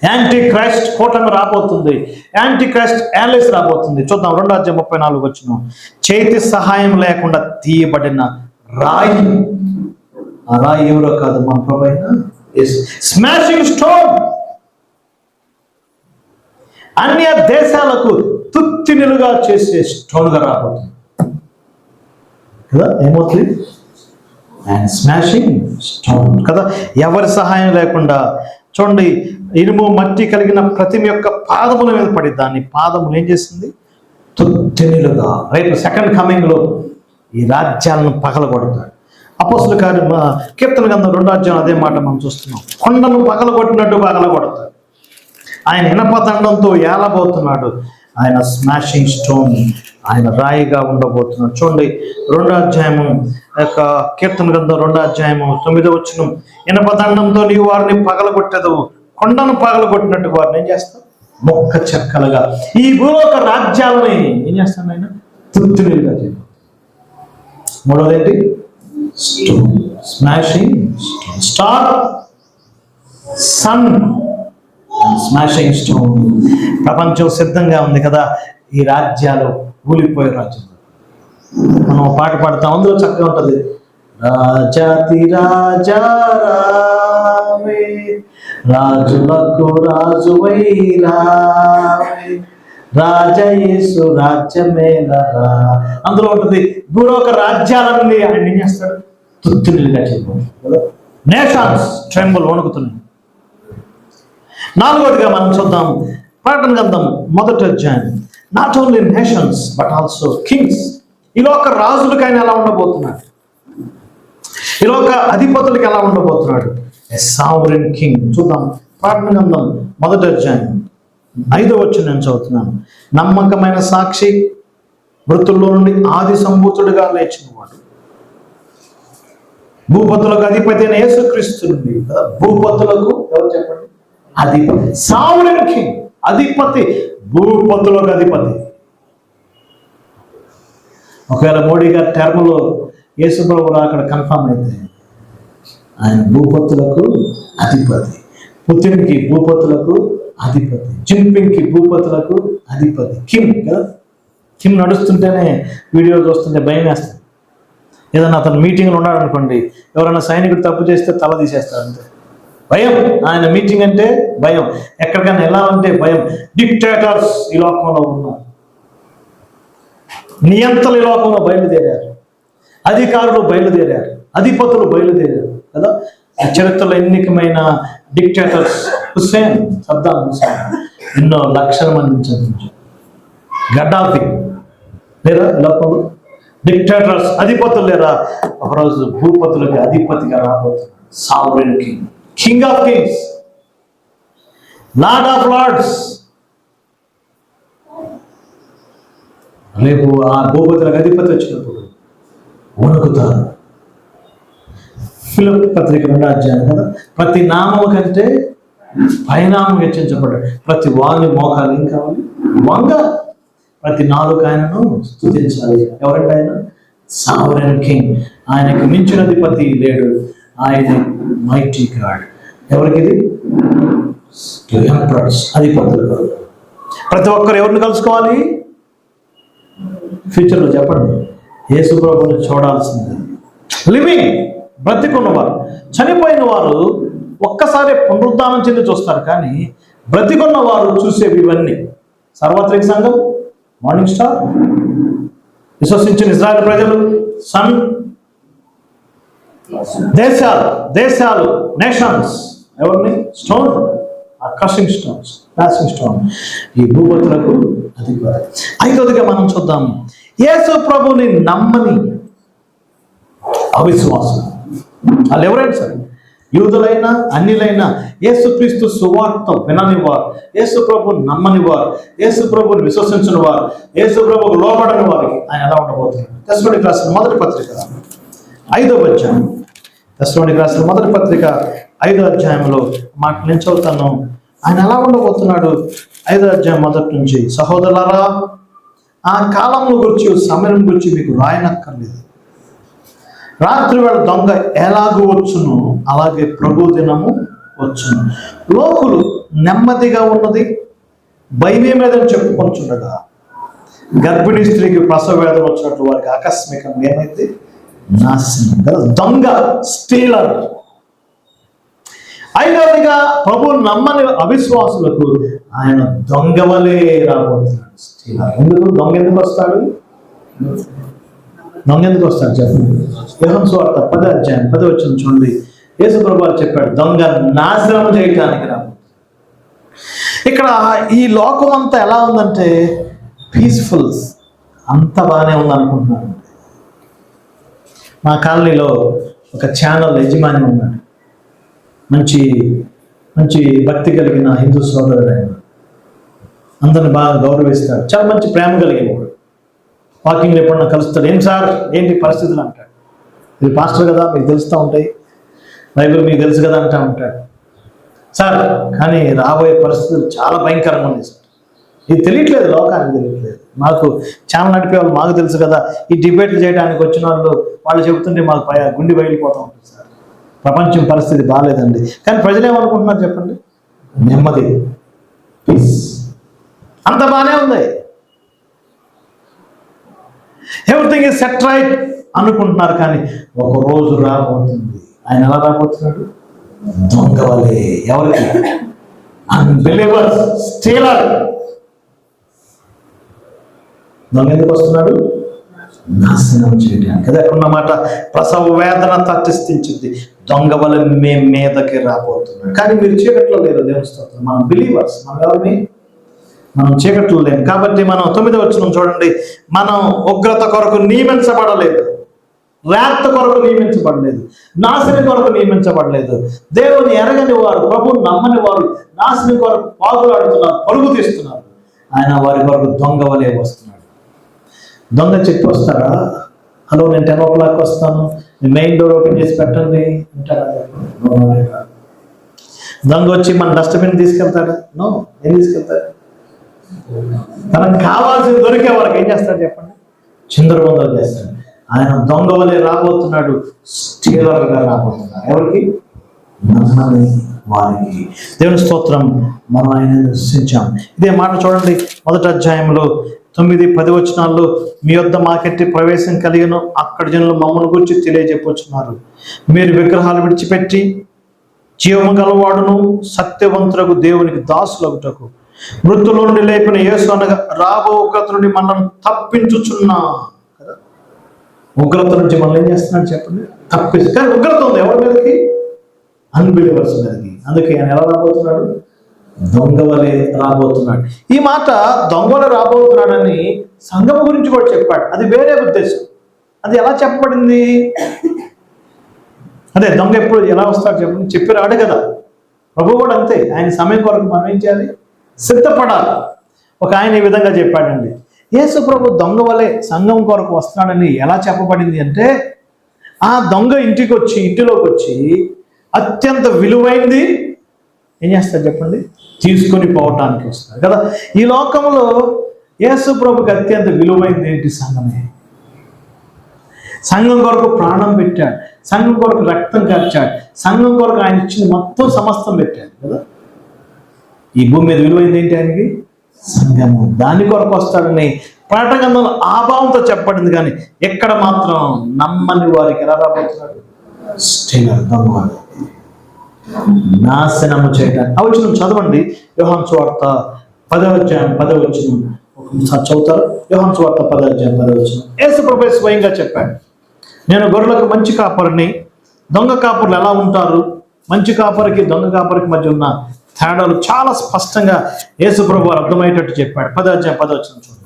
యాంటీ క్రైస్ట్ కూటమి రాబోతుంది. యాంటీ క్రైస్ట్ యాలిస్ రాబోతుంది. చూద్దాం 2:34 వచ్చిన చేతి సహాయం లేకుండా తీయబడిన రాయి. ఆ రాయి ఎవరో కాదు, మన ప్రభు అయిన యేసు. స్మాషింగ్ స్టోన్, అన్య దేశాలకు తుత్తినిలుగా చేసే స్టోన్గా రాబోతుంది కదా. ఏమవుతుంది? అండ్ స్మాషింగ్ స్టోన్ కదా. ఎవరి సహాయం లేకుండా చూడండి, ఇనుము మట్టి కలిగిన ప్రతిమ యొక్క పాదముల మీద పడి దాన్ని పాదములు ఏం చేసింది? తుత్తినిలుగా. రేపు సెకండ్ కమింగ్లో ఈ రాజ్యాలను పగలగొడతాడు. అపోస్తుల కార్యం కీర్తన గ్రంథం 2వ అదే మాట మనం చూస్తున్నాం. కొండను పగలగొట్టినట్టు పగలగొడతాడు. ఆయన ఇనపదండంతో ఏలబోతున్నాడు. ఆయన స్మాషింగ్ స్టోన్, ఆయన రాయిగా ఉండబోతున్నాడు. చూడండి 2వ యొక్క కీర్తన గ్రంథం 2:9 వచ్చిన ఇనపదండంతో నీవు వారిని పగలగొట్టదు, కొండను పగలగొట్టినట్టు వారిని ఏం చేస్తావు? మొక్క చెక్కలుగా. ఈ భూలోక రాజ్యాలని ఏం చేస్తాను ఆయన? తుత్తునిలుగా చేయడం. మూడవదేంటి? Stone, smashing stone. Star, sun, smashing stone. ప్రపంచం సిద్ధంగా ఉంది కదా ఈ రాజ్యాలు కూలిపోయే రాజ్యం. మనం పాట పాడతాం, అందులో చక్కగా ఉంటుంది. రాజాతి రాజా రావే, రాజులకు రాజువై రావే, రాజయేసు రాజ్యమేలరా. అందులో ఉంటుంది భూలోక రాజ్యాలన్నీ ఆయన ఏం చేస్తాడు? తుత్తునిలుగా చేయబోతున్నాడు. Nations tremble, వణుకుతున్నాయి. 4వదిగా మనం చూద్దాం ప్రకటన గ్రంథం 1వ. Not only nations but also kings. ఈలోక రాజులకు ఆయన ఎలా ఉండబోతున్నాడు? ఈలోక అధిపతులకు ఎలా ఉండబోతున్నాడు? ఎ సావరెన్ కింగ్. చూద్దాం ప్రకటన గ్రంథం 1వ 5వ నేను చదువుతున్నాను. నమ్మకమైన సాక్షి, మృతుల్లో నుండి ఆది సంభూతుడిగా లేచిన వాడు, భూపతులకు అధిపతి అయిన యేసుక్రీస్తు నుండి. భూపతులకు ఎవరు చెప్పండి? అధిపతి. సావరెన్ కింగ్, అధిపతి, భూపతులకు అధిపతి. ఒకవేళ మోడీ గారి టర్మ్లో యేసుప్రభు అక్కడ కన్ఫర్మ్ అయితే ఆయన భూపతులకు అధిపతి. పుతిన్కి భూపతులకు అధిపతి, జిన్పింగ్కి భూపతులకు అధిపతి. కిమ్ కదా. కిమ్ నడుస్తుంటేనే వీడియో చూస్తుంటే భయం వేస్తుంది. ఏదన్నా అతను మీటింగ్లో ఉన్నాడు అనుకోండి, ఎవరైనా సైనికుడు తప్పు చేస్తే తల తీసేస్తాడు అంతే. భయం. ఆయన మీటింగ్ అంటే భయం. ఎక్కడికైనా ఎలా అంటే భయం. డిక్టేటర్స్ ఈ లోకంలో ఉన్నారు, నియంతలు ఈ లోకంలో బయలుదేరారు, అధికారులు బయలుదేరారు, అధిపతులు బయలుదేరారు కదా. చరిత్రలో ఎన్నికమైన డిక్టేటర్స్ హుస్సేన్, సద్దాం హుస్సేన్ ఎన్నో లక్షల మందిని చదివించారు. గడ్డాఫీ లేరా ఈ లోకంలో? డిక్టేటర్స్, అధిపతులు లేరా? ఒకరోజు భూపతులకి అధిపతిగా రాబోతున్నారు. Sovereign king, king of kings, lord of lords. రేపు ఆ భూపతులకు అధిపతి వచ్చినప్పుడు వణుకుతారు. ఫిలిప్పీ పత్రిక 2వ కదా. ప్రతి నామము కంటే పైనామం హెచ్చించబడ్డాడు. ప్రతి వాని మోకాలు ఏం కావాలి? వంగ. ప్రతి నాలుక ఆయనను స్తుతించాలి. ఎవరంటే ఆయన? Sovereign king. ఆయనకు మించిన అధిపతి లేడు. ఆయన మైటీ గాడ్. ఎవరికి ఇది? ఎంపరర్స్, అధిపతులు. ప్రతి ఒక్కరు ఎవరిని కలుసుకోవాలి? ఫ్యూచర్లో చెప్పండి. యేసు ప్రభువుని చూడాల్సిందే. లివింగ్, బ్రతికున్నవారు. చనిపోయిన వారు ఒక్కసారి పునరుద్ధానం చెంది చూస్తారు, కానీ బ్రతికున్న వారు చూసేవి ఇవన్నీ. సార్వత్రిక సంఘం, మార్నింగ్ స్టార్, విశ్వసించిన ఇజ్రాయెల్ ప్రజలు, సన్, దేశాలు నేషన్స్. ఎవరిని? Stone, crushing stones, crashing stone. ఈ భూపతులకు అధిపతి. 5వదిగా మనం చూద్దాం యేసు ప్రభుని నమ్మని అవిశ్వాసం. వాళ్ళు ఎవరైనా సరే, యూదులైనా అన్యులైనా, యేసుక్రీస్తు సువార్త వినని వారు, యేసు ప్రభుని నమ్మని వారు, యేసు ప్రభుని విశ్వసించిన వారు, యేసు ప్రభుకు లోబడని వారికి ఆయన ఎలా ఉండబోతున్నారు? తెస్సలోనికీయులకు రాసిన మొదటి పత్రిక 5వ అధ్యాయం. తెస్సలోనికీయులకు రాసిన మొదటి పత్రిక 5వ అధ్యాయంలో మాట నేను చదువుతాను. ఆయన ఎలా ఉండబోతున్నాడు? 5వ అధ్యాయం మొదటి నుంచి. సహోదరులారా, ఆ కాలమును గురించి, సమయం గురించి మీకు రాయనక్కర్లేదు. రాత్రి వేళ దొంగ ఎలాగూ వచ్చును, అలాగే ప్రభు దినము వచ్చును. లోకులు నెమ్మదిగా ఉన్నది భయమే మీదని చెప్పుకొంచుండగా గర్భిణీ స్త్రీకి ప్రసవ వేదన వచ్చినట్లు వారికి ఆకస్మికంగా ఏమైంది? నాశనం కదా. దొంగ, స్టీలర్. ఐదవదిగా ప్రభు నమ్మని అవిశ్వాసులకు ఆయన దొంగ వలే రాబోతున్నాడు, స్టీలర్. ఎందుకు దొంగ ఎందుకు వస్తాడు? దొంగ ఎందుకు వస్తాడు చెప్పండి. యోహాను సువార్త 10వ అధ్యాయం 10వ వచనం చూడండి. యేసు ప్రభువు చెప్పాడు, దొంగ నాశనం చేయటానికి రాబోతున్నాడు. ఇక్కడ ఈ లోకం అంతా ఎలా ఉందంటే పీస్ఫుల్, అంత బాగానే ఉందనుకుంటున్నాను. మా కాలనీలో ఒక ఛానల్ యజమాని ఉన్నాడు, మంచి మంచి భక్తి కలిగిన హిందూ సోదరుడు. ఆయన అందరిని బాగా గౌరవిస్తాడు, చాలా మంచి ప్రేమ కలిగిన వాడు. వాకింగ్ ఎప్పుడన్నా కలుస్తాడు, ఏం సార్ ఏంటి పరిస్థితులు అంటాడు. మీరు పాస్టర్ కదా, మీకు తెలుస్తూ ఉంటాయి, బైబిల్ మీకు తెలుసు కదా అంటూ ఉంటాడు. సార్ కానీ రాబోయే పరిస్థితులు చాలా భయంకరంగా ఉంది సార్. ఇది తెలియట్లేదు, లోకానికి తెలియట్లేదు. మాకు ఛానల్ నడిపే వాళ్ళు మాకు తెలుసు కదా, ఈ డిబేట్లు చేయడానికి వచ్చిన వాళ్ళు చెబుతుంటే మాకు గుండె బయలిపోతూ ఉంటుంది సార్. ప్రపంచం పరిస్థితి బాగాలేదండి. కానీ ప్రజలు ఏమనుకుంటున్నారు చెప్పండి? నెమ్మది, పీస్, అంత బాగానే ఉంది, ఎవ్రీథింగ్ ఈజ్ సెట్ రైట్ అనుకుంటున్నారు. కానీ ఒక రోజు రాబోతుంది, ఆయన ఎలా రాబోతున్నాడు? దొంగ వలే. ఎవరికి? Unbelievers, stealer. దొంగ ఎందుకు వస్తున్నాడు? నాశనం చేయడానికి. అదే అన్నమాట, ప్రసవ వేదన తట్టిస్తుంది, దొంగ వల్ల మేము మీదకి రాబోతున్నాడు. కానీ మీరు చీకట్లో లేరు, దేవుని స్తోత్రం. మనం బిలీవర్స్, మనం ఎవరిని? మనం చీకట్లో లేము. కాబట్టి మనం 9వ వచనం చూడండి, మనం ఉగ్రత కొరకు నియమించబడలేదు, రాత్త కొరకు నియమించబడలేదు, నాశనం కొరకు నియమించబడలేదు. దేవుని ఎరగని వారు, ప్రభువుని నమ్మని వారు నాశనం కొరకు పాకులాడుతున్నారు, పరుగు తీస్తున్నారు. ఆయన వారి కొరకు దొంగ వలే వస్తున్నాడు. దొంగ చెప్పి వస్తాడా? హలో నేను 10 o'clock వస్తాను, మెయిన్ డోర్ ఓపెన్ చేసి పెట్టండి అంటారా? దొంగ వచ్చి మన డస్ట్బిన్ తీసుకెళ్తాడా? నో. ఏం తీసుకెళ్తాడు? తనకు కావాల్సింది దొరికే వారికి ఏం చేస్తాడు చెప్పండి? చిందరవందలు చేస్తాడు. ఆయన దొంగ వలె రాబోతున్నాడు, స్టీలర్గా రాబోతున్నాడు. ఎవరికి? నమ్మని వారికి. దేవుని స్తోత్రం. మనం ఆయన దర్శించాం. ఇదే మాట చూడండి, 1వ అధ్యాయంలో 9-10 వచనాల్లో, మీ యొద్ద మాకెట్టి ప్రవేశం కలిగను, అక్కడ జనులు మమ్మల్ని గురించి తెలియజెప్పుచున్నారు. మీరు విగ్రహాలు విడిచిపెట్టి జీవము గలవాడును సత్యవంతులకు దేవునికి దాసులగుటకు మృతుల నుండి లేపిన యేసు అనగా రాబో ఉగ్రత నుండి మనల్ని తప్పించుచున్నా. కదా, ఉగ్రత నుంచి మనల్ని ఏం చేస్తున్నాడు చెప్పండి? తప్పించు. కానీ ఉగ్రత ఉంది ఎవరి మీదకి? అన్బిలీవర్స్ మీదకి. అందుకే ఆయన ఎలా రాబోతున్నాడు? దొంగ వలె రాబోతున్నాడు. ఈ మాట దొంగ వలె రాబోతున్నాడని సంఘం గురించి కూడా చెప్పాడు. అది వేరే ఉద్దేశం. అది ఎలా చెప్పబడింది? అదే దొంగ ఎప్పుడు ఎలా వస్తాడు చెప్పండి? చెప్పి రాడు కదా. ప్రభు కూడా అంతే, ఆయన సమయం కొరకు మనం ఏం చేయాలి? సిద్ధపడాలి. ఒక ఆయన ఈ విధంగా చెప్పాడండి, యేసు ప్రభు దొంగ వలె సంఘం కొరకు వస్తున్నాడని ఎలా చెప్పబడింది అంటే, ఆ దొంగ ఇంటిలోకి వచ్చి అత్యంత విలువైంది ఏం చేస్తాడు చెప్పండి? తీసుకొని పోవటానికి వస్తాడు కదా. ఈ లోకంలో యేసు ప్రభుకి అత్యంత విలువైంది ఏంటి? సంఘమే. సంఘం కొరకు ప్రాణం పెట్టాడు, సంఘం కొరకు రక్తం కార్చాడు, సంఘం కొరకు ఆయన ఇచ్చిన మొత్తం సమస్తం పెట్టాడు కదా. ఈ భూమి మీద విలువైంది ఏంటి ఆయనకి? సంఘము. దాని కొరకు వస్తాడని ప్రకటన గ్రంథంలో ఆ భావంతో చెప్పబడింది. కానీ ఎక్కడ మాత్రం నమ్మని వారికి ఎలా రాబోతున్నాడు? స్టీలర్, దొంగ, నాశనము చేయడానికి. ఆ వచనం చదవండి, యోహాను సువార్త 10వ అధ్యాయం 10వ వచనం ఒకసారి చదువుతారు. యోహాను సువార్త 10వ అధ్యాయం 10వ వచనం. యేసు ప్రభువే స్వయంగా చెప్పాడు, నేను గొర్రెలకు మంచి కాపరిని. దొంగ కాపరులు ఎలా ఉంటారు? మంచి కాపరికి దొంగ కాపరికి మధ్య ఉన్న తేడాలు చాలా స్పష్టంగా యేసు ప్రభువు అర్థమయ్యేటట్టు చెప్పాడు. 10వ అధ్యాయం 10వ వచనం చూడండి.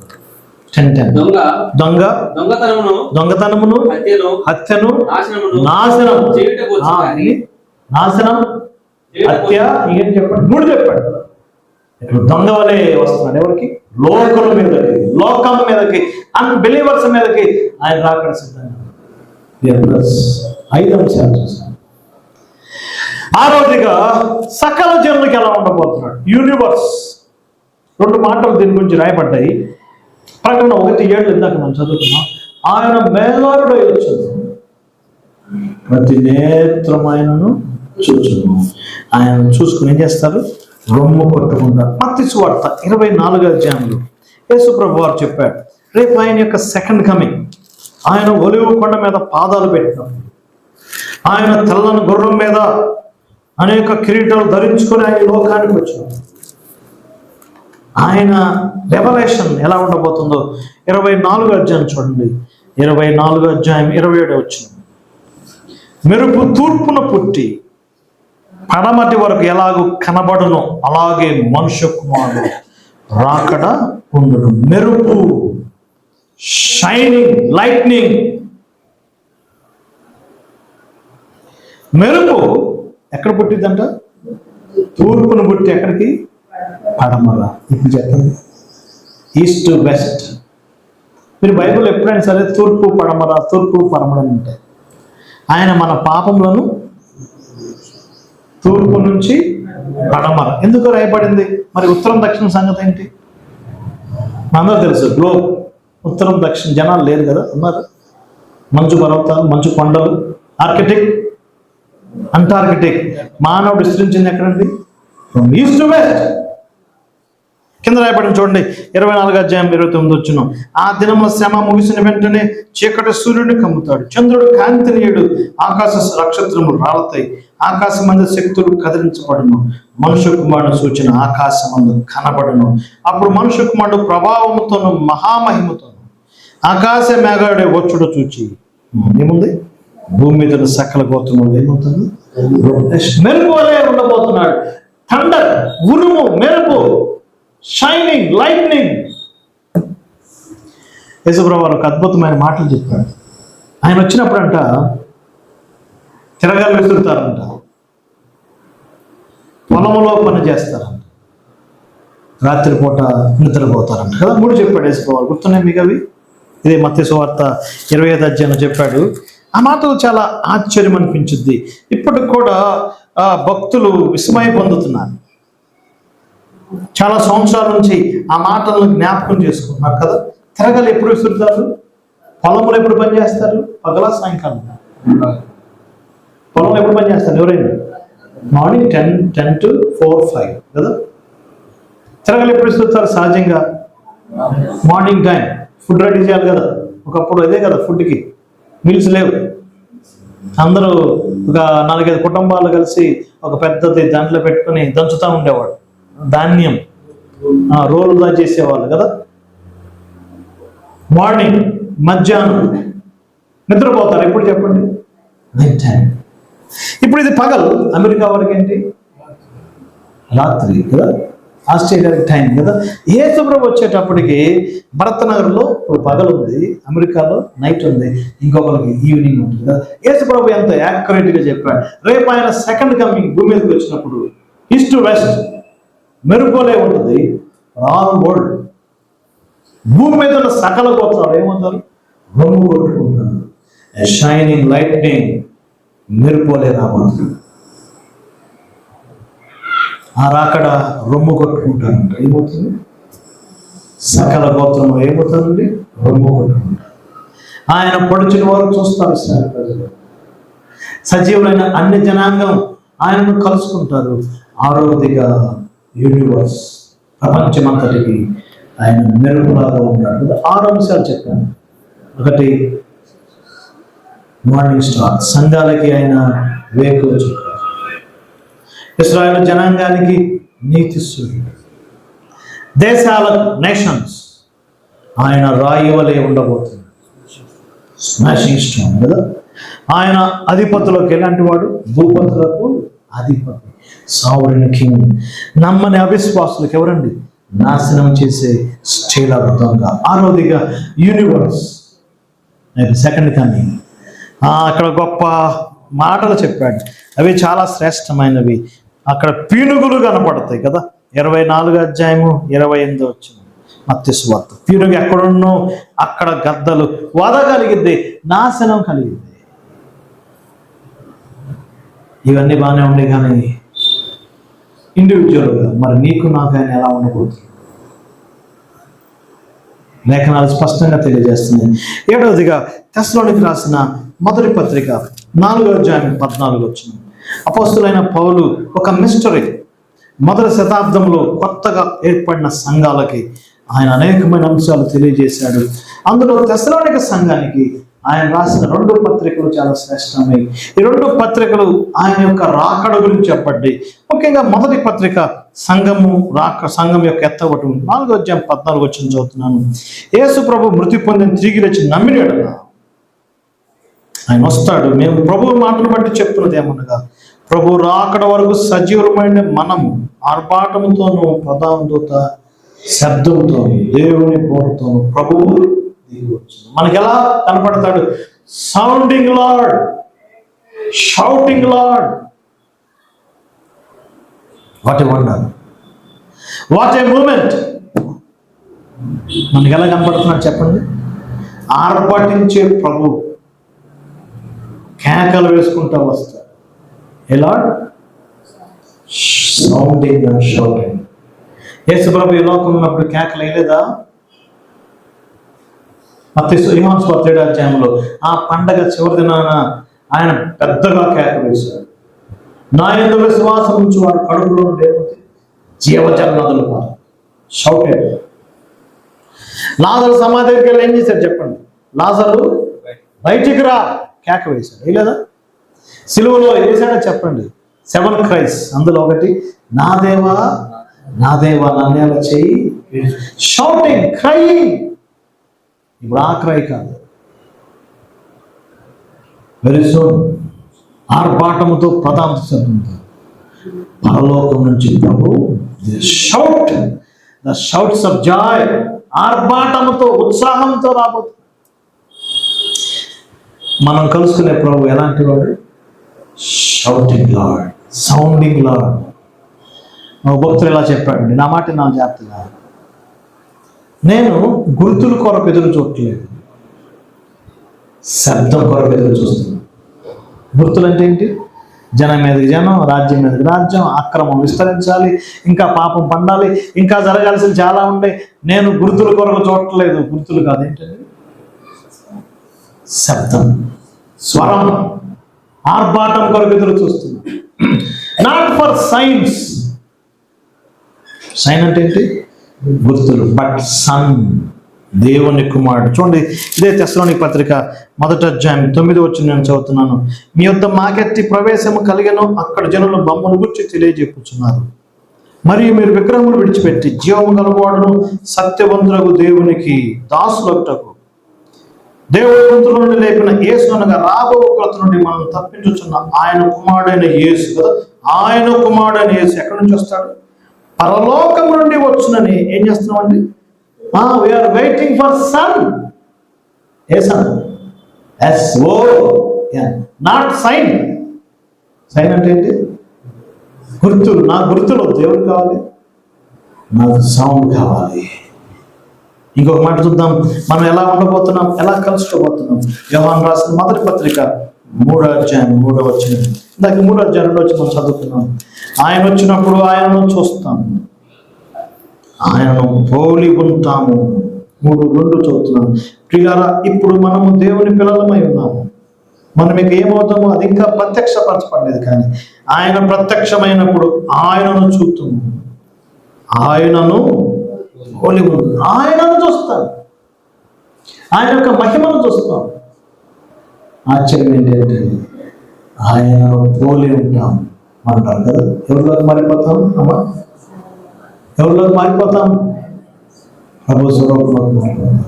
దొంగతనమును, హత్యను, నాశనం, హత్య, ఏం చెప్పండి? 3 చెప్పాడు. ఇక్కడ దొంగ వలె వస్తున్నాడు. ఎవరికి? లోకం మీదకి, అన్బిలీవర్స్ మీదకి ఆయన రాకడ సిద్ధంగా. 5 అంశాలు చూసాను. 6వదిగా సకల జనులకి ఎలా ఉండబోతున్నాడు? యూనివర్స్. 2 మాటలు దీని గురించి రాయబడ్డాయి. ప్రకటన 1:7 ఇందాక మనం చదువుకున్నాం. ఆయన మేఘారుడై వచ్చాడు, ప్రతి నేత్రమైనను చూచును. ఆయన చూసుకుని ఏం చేస్తారు? రొమ్ము కొట్టుకుంటారు. మత్తయి సువార్త 24వ అధ్యాయంలో యేసు ప్రభు వారు చెప్పాడు, రేపు ఆయన యొక్క సెకండ్ కమింగ్. ఆయన ఒలివ కొండ మీద పాదాలు పెట్టినప్పుడు, ఆయన తెల్లని గుర్రం మీద అనేక కిరీటాలు ధరించుకొని ఆయన లోకానికి వచ్చినాడు. ఆయన రెవల్యూషన్ ఎలా ఉండబోతుందో 24వ అధ్యాయం చూడండి. 24వ అధ్యాయం 27వ వచనం. మెరుపు తూర్పున పుట్టి పడమటి వరకు ఎలాగూ కనబడునో అలాగే మనుష్య కుమారుడు రాకడ ఉండును. మెరుపు, షైనింగ్, లైట్నింగ్. మెరుపు ఎక్కడ పుట్టిద్దంట? తూర్పును పుట్టి ఎక్కడికి? పడమర. ఇప్పుడు చెప్పండి, ఈస్ట్ టు వెస్ట్. మీరు బైబిల్ ఎప్పుడైనా సరే తూర్పు పడమర, తూర్పు పడమర ఉంటాయి. ఆయన మన పాపములను తూర్పు నుంచి పడమర ఎందుకు రాయబడింది? మరి ఉత్తరం దక్షిణ సంగతి ఏంటి? మనందరూ తెలుసు, గ్లోబ్. ఉత్తరం దక్షిణ జనాలు లేరు కదా, ఉన్నారు. మంచు పర్వతాలు, మంచు కొండలు, ఆర్కిటిక్, అంటార్కిటిక్. మానవుడు విస్తరించింది ఎక్కడండి? East to west. కింద రాయబడిన చూడండి 24వ అధ్యాయం 29వ వచనం. ఆ దినముల శ్రమ ముగిసిన వెంటనే చీకటి సూర్యుడిని కమ్ముతాడు, చంద్రుడు కాంతినీయుడు, ఆకాశ నక్షత్రములు రాలతాయి, ఆకాశమందు శక్తులు కదిలించబడును, మనుష్య కుమారుడు సూచన ఆకాశమందు కనబడును. అప్పుడు మనుష్య కుమారుడు ప్రభావముతోను మహామహిమతోను ఆకాశ మేఘాడే వచ్చుడు చూచి ఏముంది? భూమి మీద సకల గోత్రములు ఏమవుతుంది? మెరుపు వలె ఉండబోతున్నాడు. థండర్, ఉరుము, మెరుపు, షైనింగ్, లైట్నింగ్. యేసుప్రభువు వారు ఒక అద్భుతమైన మాటలు చెప్పాడు. ఆయన వచ్చినప్పుడంట తిరగలు విసురుతారంట, పొలంలో పని చేస్తారంట, రాత్రిపూట నిద్రపోతారంట కదా. 3 చెప్పాడు యేసుప్రభువు. గుర్తున్నాయి మీకు అవి? ఇదే మత్తయి సువార్త 25వ అధ్యాయంలో చెప్పాడు. ఆ మాటలు చాలా ఆశ్చర్యం అనిపించుద్ది. ఇప్పటికి కూడా భక్తులు విస్మయం పొందుతున్నారు. చాలా సంవత్సరాల నుంచి ఆ మాటలను జ్ఞాపకం చేసుకుంటున్నారు కదా. తిరగలు ఎప్పుడు విసురుతారు? పొలంలో ఎప్పుడు పని చేస్తారు? పగల, సాయంకాలం. పొలంలో ఎప్పుడు పని చేస్తారు? ఎవరైనా మార్నింగ్ 10 to 4, 5 కదా. తిరగలు ఎప్పుడు విసురుతారు? సహజంగా మార్నింగ్ టైం. ఫుడ్ రెడీ చేయాలి కదా. ఒకప్పుడు అదే కదా, ఫుడ్కి మీల్స్ లేవు. అందరూ ఒక 4-5 కుటుంబాలు కలిసి ఒక పెద్దది దాంట్లో పెట్టుకొని దంచుతూ ఉండేవాడు. ధాన్యం రోలుగా చేసేవాళ్ళు కదా. మార్నింగ్, మధ్యాహ్నం నిద్రపోతారు. ఎప్పుడు చెప్పండి? Night time. ఇప్పుడు ఇది పగలు. అమెరికా వరకు ఏంటి? రాత్రి కదా. ఆస్ట్రేలియాకి టైం కదా. యేసుప్రభువు వచ్చేటప్పటికి భరతనగర్లో ఇప్పుడు పగలు ఉంది, అమెరికాలో నైట్ ఉంది, ఇంకొకరికి ఈవినింగ్ ఉంటుంది కదా. యేసుప్రభువు ఎంత యాక్యురేట్గా చెప్పాడు. రేపు ఆయన సెకండ్ కమింగ్ భూమి మీదకి వచ్చినప్పుడు ఈస్ట్ టు వెస్ట్ మెరుపులే ఉంటుంది. ఆల్ వరల్డ్, భూమి మీద ఉన్న సకల గోత్రాలు ఏమవుతారు? రొమ్ము కొట్టుకుంటారు. షైనింగ్, లైట్నింగ్, మెరుపులే రాబోతుంది. ఆ రాకడ రొమ్ము కొట్టుకుంటారంట. ఏమవుతుంది? సకల గోత్రము ఏమవుతుందండి? రొమ్ము కొట్టుకుంటారు. ఆయన పొడిచిన వారు చూస్తారు. ప్రజలు, సజీవులైన అన్ని జనాంగం ఆయనను కలుసుకుంటారు. ఆరోగ్యగా యూనివర్స్, ప్రపంచమంతటికి ఆయన మెరుగులాగా ఉంటాడు. 6 అంశాలు చెప్పాను. 1 మార్నింగ్ స్టార్, సంఘాలకి ఆయన వేకువ చుక్క, ఇశ్రాయేలు జనాంగానికి నీతి సూర్యుడు, దేశాలకు నేషన్స్ ఆయన రాయి వలె ఉండబోతుంది. స్మాషింగ్ స్టోన్ కదా. ఆయన అధిపతులకు ఎలాంటి వాడు? భూపతులకు అధిపతి, సావరెన్ కింగ్. నమ్మని అవిశ్వాసులకు ఎవరండి? నాశనం చేసే స్టీలర్ దొంగ. 6వదిగా యూనివర్స్, సెకండ్ కమింగ్. అక్కడ గొప్ప మాటలు చెప్పాడు. అవి చాలా శ్రేష్టమైనవి. అక్కడ పీనుగులు కనపడతాయి కదా. 24వ అధ్యాయము 28వ వచనం మత్తయి సువార్త. పీనుగు ఎక్కడున్నో అక్కడ గద్దలు వధ కలిగిద్ది, నాశనం కలిగిద్ది. ఇవన్నీ బాగానే ఉండే కానీ ఇండివిజువల్గా మరి నీకు నాకు ఆయన ఎలా ఉండబోతుంది? లేఖనాలు స్పష్టంగా తెలియజేస్తున్నాయి. 7వదిగా తెస్సలోనికి రాసిన మొదటి పత్రిక 4వ అధ్యాయం 14వ వచనం. అపోస్తులైన పౌలు ఒక మిస్టరీ, మొదటి శతాబ్దంలో కొత్తగా ఏర్పడిన సంఘాలకి ఆయన అనేకమైన అంశాలు తెలియజేశాడు. అందులో తెస్సలోనిక సంఘానికి ఆయన రాసిన 2 పత్రికలు చాలా శ్రేష్టమైనవి. ఈ 2 పత్రికలు ఆయన యొక్క రాకడ గురించి చెప్పబడ్డాయి. ముఖ్యంగా మొదటి పత్రిక సంఘం యొక్క ఎత్తవటం 4వ అధ్యాయం 14 వచనం చదువుతున్నాను. యేసు ప్రభు మృతి పొందిన తిరిగి వచ్చి నమ్మినడగా ఆయన వస్తాడు. మేము ప్రభు మాటను బట్టి చెప్తున్నది ఏమనగా, ప్రభు రాకడ వరకు సజీవమైన మనము ఆర్భాటముతోనూ ప్రధాన దూత శబ్దంతో దేవుని పోరుతోనూ ప్రభువు దిగి వచ్చును. మనకి ఎలా కనపడతాడు? Sounding lord, shouting lord. What a wonder, what a moment. మనకి ఎలా కనపడుతున్నాడు చెప్పండి? ఆర్భటించే ప్రభు కేకలు వేసుకుంటా వస్తాడు. ఎలా? Sounding and shouting. యేసు ప్రభు ఈ లోకం ఉన్నప్పుడు కేకలు వేయలేదా? యోహాను సువార్త 7వ అధ్యాయంలో ఆ పండగ చివరి దినాన ఆయన పెద్దగా కేక వేశాడు. నా యందు విశ్వాసం ఉంచి వాడు కడుపులో లేకపోతే జీవజల నదులు పారు. షౌటెడ్. లాజరు సమాధి దగ్గరికి వెళ్ళి ఏం చేశాడు చెప్పండి? లాజరు బయటికి రా, కేక వేశాడు. వేయలేదా? సిలువలో వేసాడో చెప్పండి? 7 cries. అందులో ఒకటి, నా దేవా నా దేవా నన్ను ఎలా చేయి. Shouting, crying. ఇప్పుడు ఆ క్రై కాదు, వెరీ సూన్ ఆర్భాటముతో ప్రధాన శబ్దంతో పరలోకం నుంచి ప్రభు shout, the shouts of joy, ఆర్భాటముతో ఉత్సాహంతో రాబోతుంది. మనం కలుసుకునే ప్రభు ఎలాంటి వాడు? Shouting lord, sounding lord. భక్తులు ఇలా చెప్పాడు, నా మాట నా జాగ్రత్తగా, నేను గుర్తుల కొరకు ఎదురు చూడట్లేదు, శబ్దం కొరకు ఎదురు చూస్తున్నాను. గుర్తులు అంటే ఏంటి? జనం మీదకి జనం, రాజ్యం మీదకి రాజ్యం, అక్రమం విస్తరించాలి, ఇంకా పాపం పండాలి, ఇంకా జరగాల్సింది చాలా ఉండే. నేను గుర్తుల కొరకు చూడట్లేదు. గుర్తులు కాదు, ఏంటండి? శబ్దం, స్వరం, ఆర్భాటం కొరకు ఎదురు చూస్తున్నాను. Not for science. సైన్ అంటే ఏంటి? గుర్తులు. బట్ సన్, దేవుని కుమారుడు. చూడండి, ఇదే తెస్సలోనిక పత్రిక 1వ అధ్యాయం 9వ వచనం నేను చదువుతున్నాను. మీ యొద్ద మాకెట్టి ప్రవేశము కలిగెను, అక్కడ జనులు బొమ్మను గురించి తెలియజెప్పుచున్నారు. మరియు మీరు విగ్రహములు విడిచిపెట్టి జీవము గలవాడును సత్యవంతులకు దేవునికి దాసులొకటకు దేవుడి గొంతు నుండి లేపిన యేసు అనగా రాబో కొలత నుండి మనం తప్పించుచున్న ఆయన కుమారుడైన యేసు కదా. ఆయన కుమారుడైన యేసు ఎక్కడి నుంచి వస్తాడు? పరలోకం నుండి వచ్చునని ఏం చేస్తున్నామండి? We're waiting for sun. ఏ sun? SO, not sign. Sign అంటే ఏంటి? గుర్తులు. నా గుర్తులు దేవుడు కావాలి, నాకు సౌండ్ కావాలి. ఇంకొక మాట చూద్దాం, మనం ఎలా ఉండబోతున్నాం, ఎలా కలుసుకోబోతున్నాం. యోహాను రాసిన మొదటి పత్రిక 3వ అధ్యాయం 3వ వచనం. ఇందాక 3వ అధ్యాయం 2వ వచనం చదువుతున్నాం. ఆయన వచ్చినప్పుడు ఆయనను చూస్తాము, ఆయనను పోలి ఉంటాము. 3:2 చదువుతున్నాము. ప్రియులారా, ఇప్పుడు మనము దేవుని పిల్లలమై ఉన్నాము. మనం ఇక ఏమవుతామో అది ఇంకా ప్రత్యక్షపరచబడలేదు, కానీ ఆయన ప్రత్యక్షమైనప్పుడు ఆయనను చూస్తాము, ఆయనను పోలి ఉంటాం. ఆయనను చూస్తాం, ఆయన యొక్క మహిమను చూస్తాం. ఆశ్చర్యం ఏంటంటే ఆయనను పోలి ఉంటాం అంటారు కదా. ఎవరిలోకి మారిపోతాం అమ్మా? ఎవరిలోకి మారిపోతాం? ప్రభు స్వరూపంలోకి మారిపోతాం.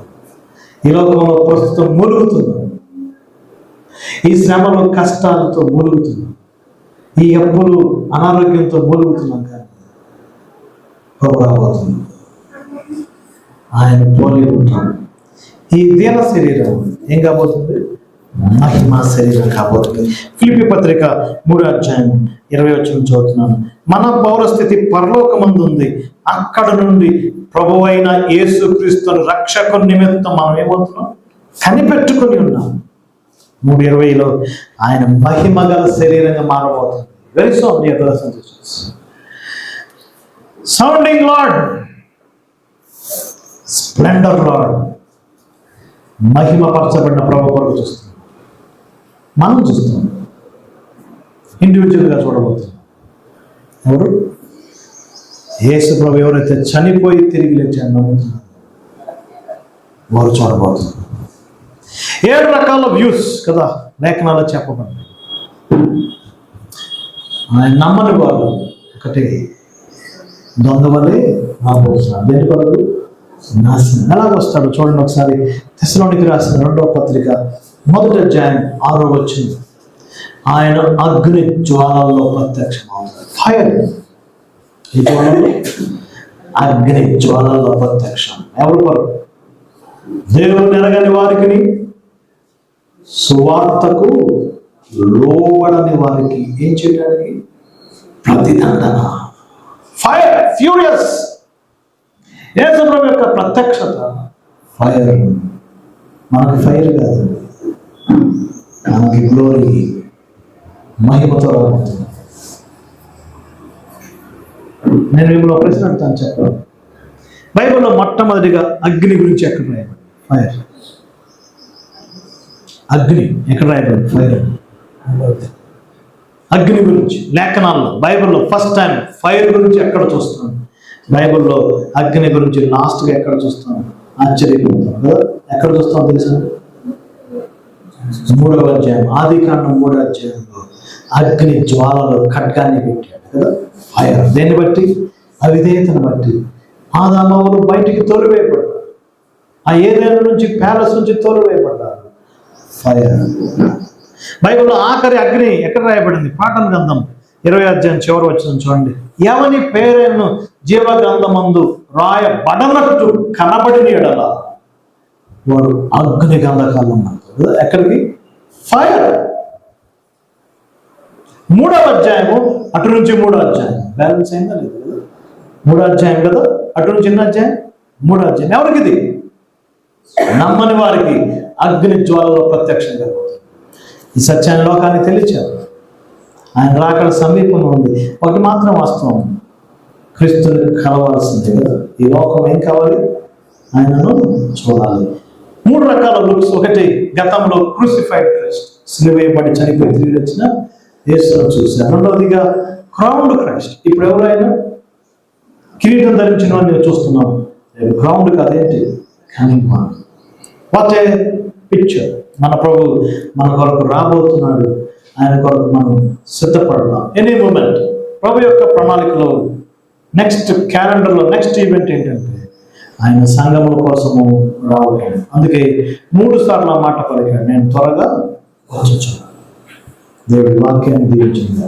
ఈ లోకంలో ప్రస్తుతం మూలుగుతున్నాం, ఈ శ్రమలు కష్టాలతో మూలుగుతున్నాం, ఈ అప్పులు అనారోగ్యంతో మూలుగుతున్నాం, కానీ ప్రభు రాబోతున్నాం, ఆయన పోలి ఉంటాం. ఈ దీన శరీరం ఏం కాబోతుంది? మహిమ శరీరం కాబోతుంది. ఫిలిప్పీ పత్రిక 3వ అధ్యాయం 20వ వచనం చదువుతున్నాను. మన పౌరస్థితి పరలోకమందు ఉంది, అక్కడ నుండి ప్రభువైన యేసుక్రీస్తును రక్షకుని నిమిత్తం మనం ఏమవుతున్నాం? కనిపెట్టుకుని ఉన్నాం. 3:20లో ఆయన మహిమ గల శరీరంగా మారబోతుంది. Very sound, sounding lord, splendour lord. మహిమపరచబడిన ప్రభు కొరకు చూస్తున్నాం, మనం చూస్తున్నాం. ఇండివిజువల్గా చూడబోతున్నాం. ఎవరు? యేసు ప్రభు ఎవరైతే చనిపోయి తిరిగి లేచారు నమ్ముతున్నారు వారు చూడబోతున్నారు. 7 రకాల వ్యూస్ కదా లేఖనాల్లో చెప్పబడ్డాయి. ఆయన నమ్మని వారు ఒకటి దొంగ వలె రాబోతున్నారు. దేని కొరకు? నాశనం. ఎలాగ వస్తాడు చూడండి ఒకసారి. తెస్సలోనికీయులకు రాసిన 2వ పత్రిక 1వ అధ్యాయం 6వ వచనం. ఆయన అగ్ని జ్వాలల్లో ప్రత్యక్షమవుతాడు. ఫైర్. ఈ జ్వాలలు అగ్ని జ్వాలల్లో ప్రత్యక్షం. ఎవరి కొరకు? దేవుని ఎరగని వారికి, సువార్తకు లోబడని వారికి ఏం చేయడానికి? ప్రతిదండన. Fire, furious. యేసు ప్రభు యొక్క ప్రత్యక్షత ఫైర్. మనకి ఫైర్ కాదు, మనకి గ్లోరీ, మహిమతో రాబోతుంది. నేను మిమ్మల్ని ప్రశ్న అడుగుతాను, చెప్పండి. బైబిల్లో మొట్టమొదటిగా అగ్ని గురించి ఎక్కడ రాయబడి? ఫైర్. అగ్ని ఎక్కడ రాయబడి? ఫైర్. అగ్ని గురించి లేఖనాల్లో బైబిల్లో ఫస్ట్ టైం ఫైర్ గురించి ఎక్కడ చూస్తాను? బైబిల్లో అగ్ని గురించి లాస్ట్గా ఎక్కడ చూస్తాను? ఆశ్చర్యపోతాం కదా. ఎక్కడ చూస్తాం తెలుసా? 3వ అధ్యాయం, ఆదికాండం 3వ అధ్యాయంలో అగ్ని జ్వాలలో ఖడ్గాన్ని పెట్టాడు కదా. ఫైర్. దేన్ని బట్టి? అవిధేయతను బట్టి ఆదామవ్వలు బయటికి తోలివేయబడ్డారు. ఆ ఏదైనా నుంచి, ప్యాలెస్ నుంచి తోలివేయబడ్డారు. ఫైర్. బైబిల్లో ఆఖరి అగ్ని ఎక్కడ రాయబడింది? ప్రకటన గ్రంథం 20వ అధ్యాయం చివరి వచనం చూడండి. ఎవని పేరును జీవ గ్రంథమందు రాయబడనట్టు కనబడిన ఎడల వాడు అగ్ని గంధకాలు ఉన్నారు. ఎక్కడికి? ఫైర్. 3వ అధ్యాయము అటు నుంచి 3వ అధ్యాయం బ్యాలెన్స్ అయిందా లేదు కదా? 3వ అధ్యాయం కదా, అటు నుంచి ఎన్నో అధ్యాయం? 3వ అధ్యాయం. ఎవరికి ఇది? నమ్మని వారికి అగ్ని జ్వాలలో ప్రత్యక్షం జరుగుతుంది. ఈ సత్యాన్ని లోకాన్ని తెలియచారు. ఆయన రాకడ సమీపంలో ఉంది. ఒకటి మాత్రం వాస్తవం, క్రీస్తుని కలవాల్సిందే కదా. ఈ లోకం ఏం కావాలి? ఆయనను చూడాలి. 3 రకాల లుక్స్. ఒకటి, గతంలో క్రూసిఫైడ్ క్రైస్ట్, సిలువేయబడి చనిపోయి తిరిగి వచ్చిన యేసును చూశారు. రెండవదిగా క్రౌన్డ్ క్రైస్ట్. ఇప్పుడు ఎవరైనా కిరీటం ధరించిన వాడిని చూస్తున్నాం. క్రౌన్డ్ కాదేంటి? Coming one. What a picture. మన ప్రభు మన కొరకు రాబోతున్నాడు. ఆయన కొరకు మనం సిద్ధపడదాం. ఎనీ మూమెంట్ ప్రభు యొక్క ప్రణాళికలో నెక్స్ట్ క్యాలెండర్లో నెక్స్ట్ ఈవెంట్ ఏంటంటే ఆయన సంఘముల కోసము రావడం. అందుకే 3 సార్లు ఆ మాట పలికాడు, నేను త్వరగా వచ్చుచున్నాను. దేవుడి వాక్యాన్ని దీవించింది.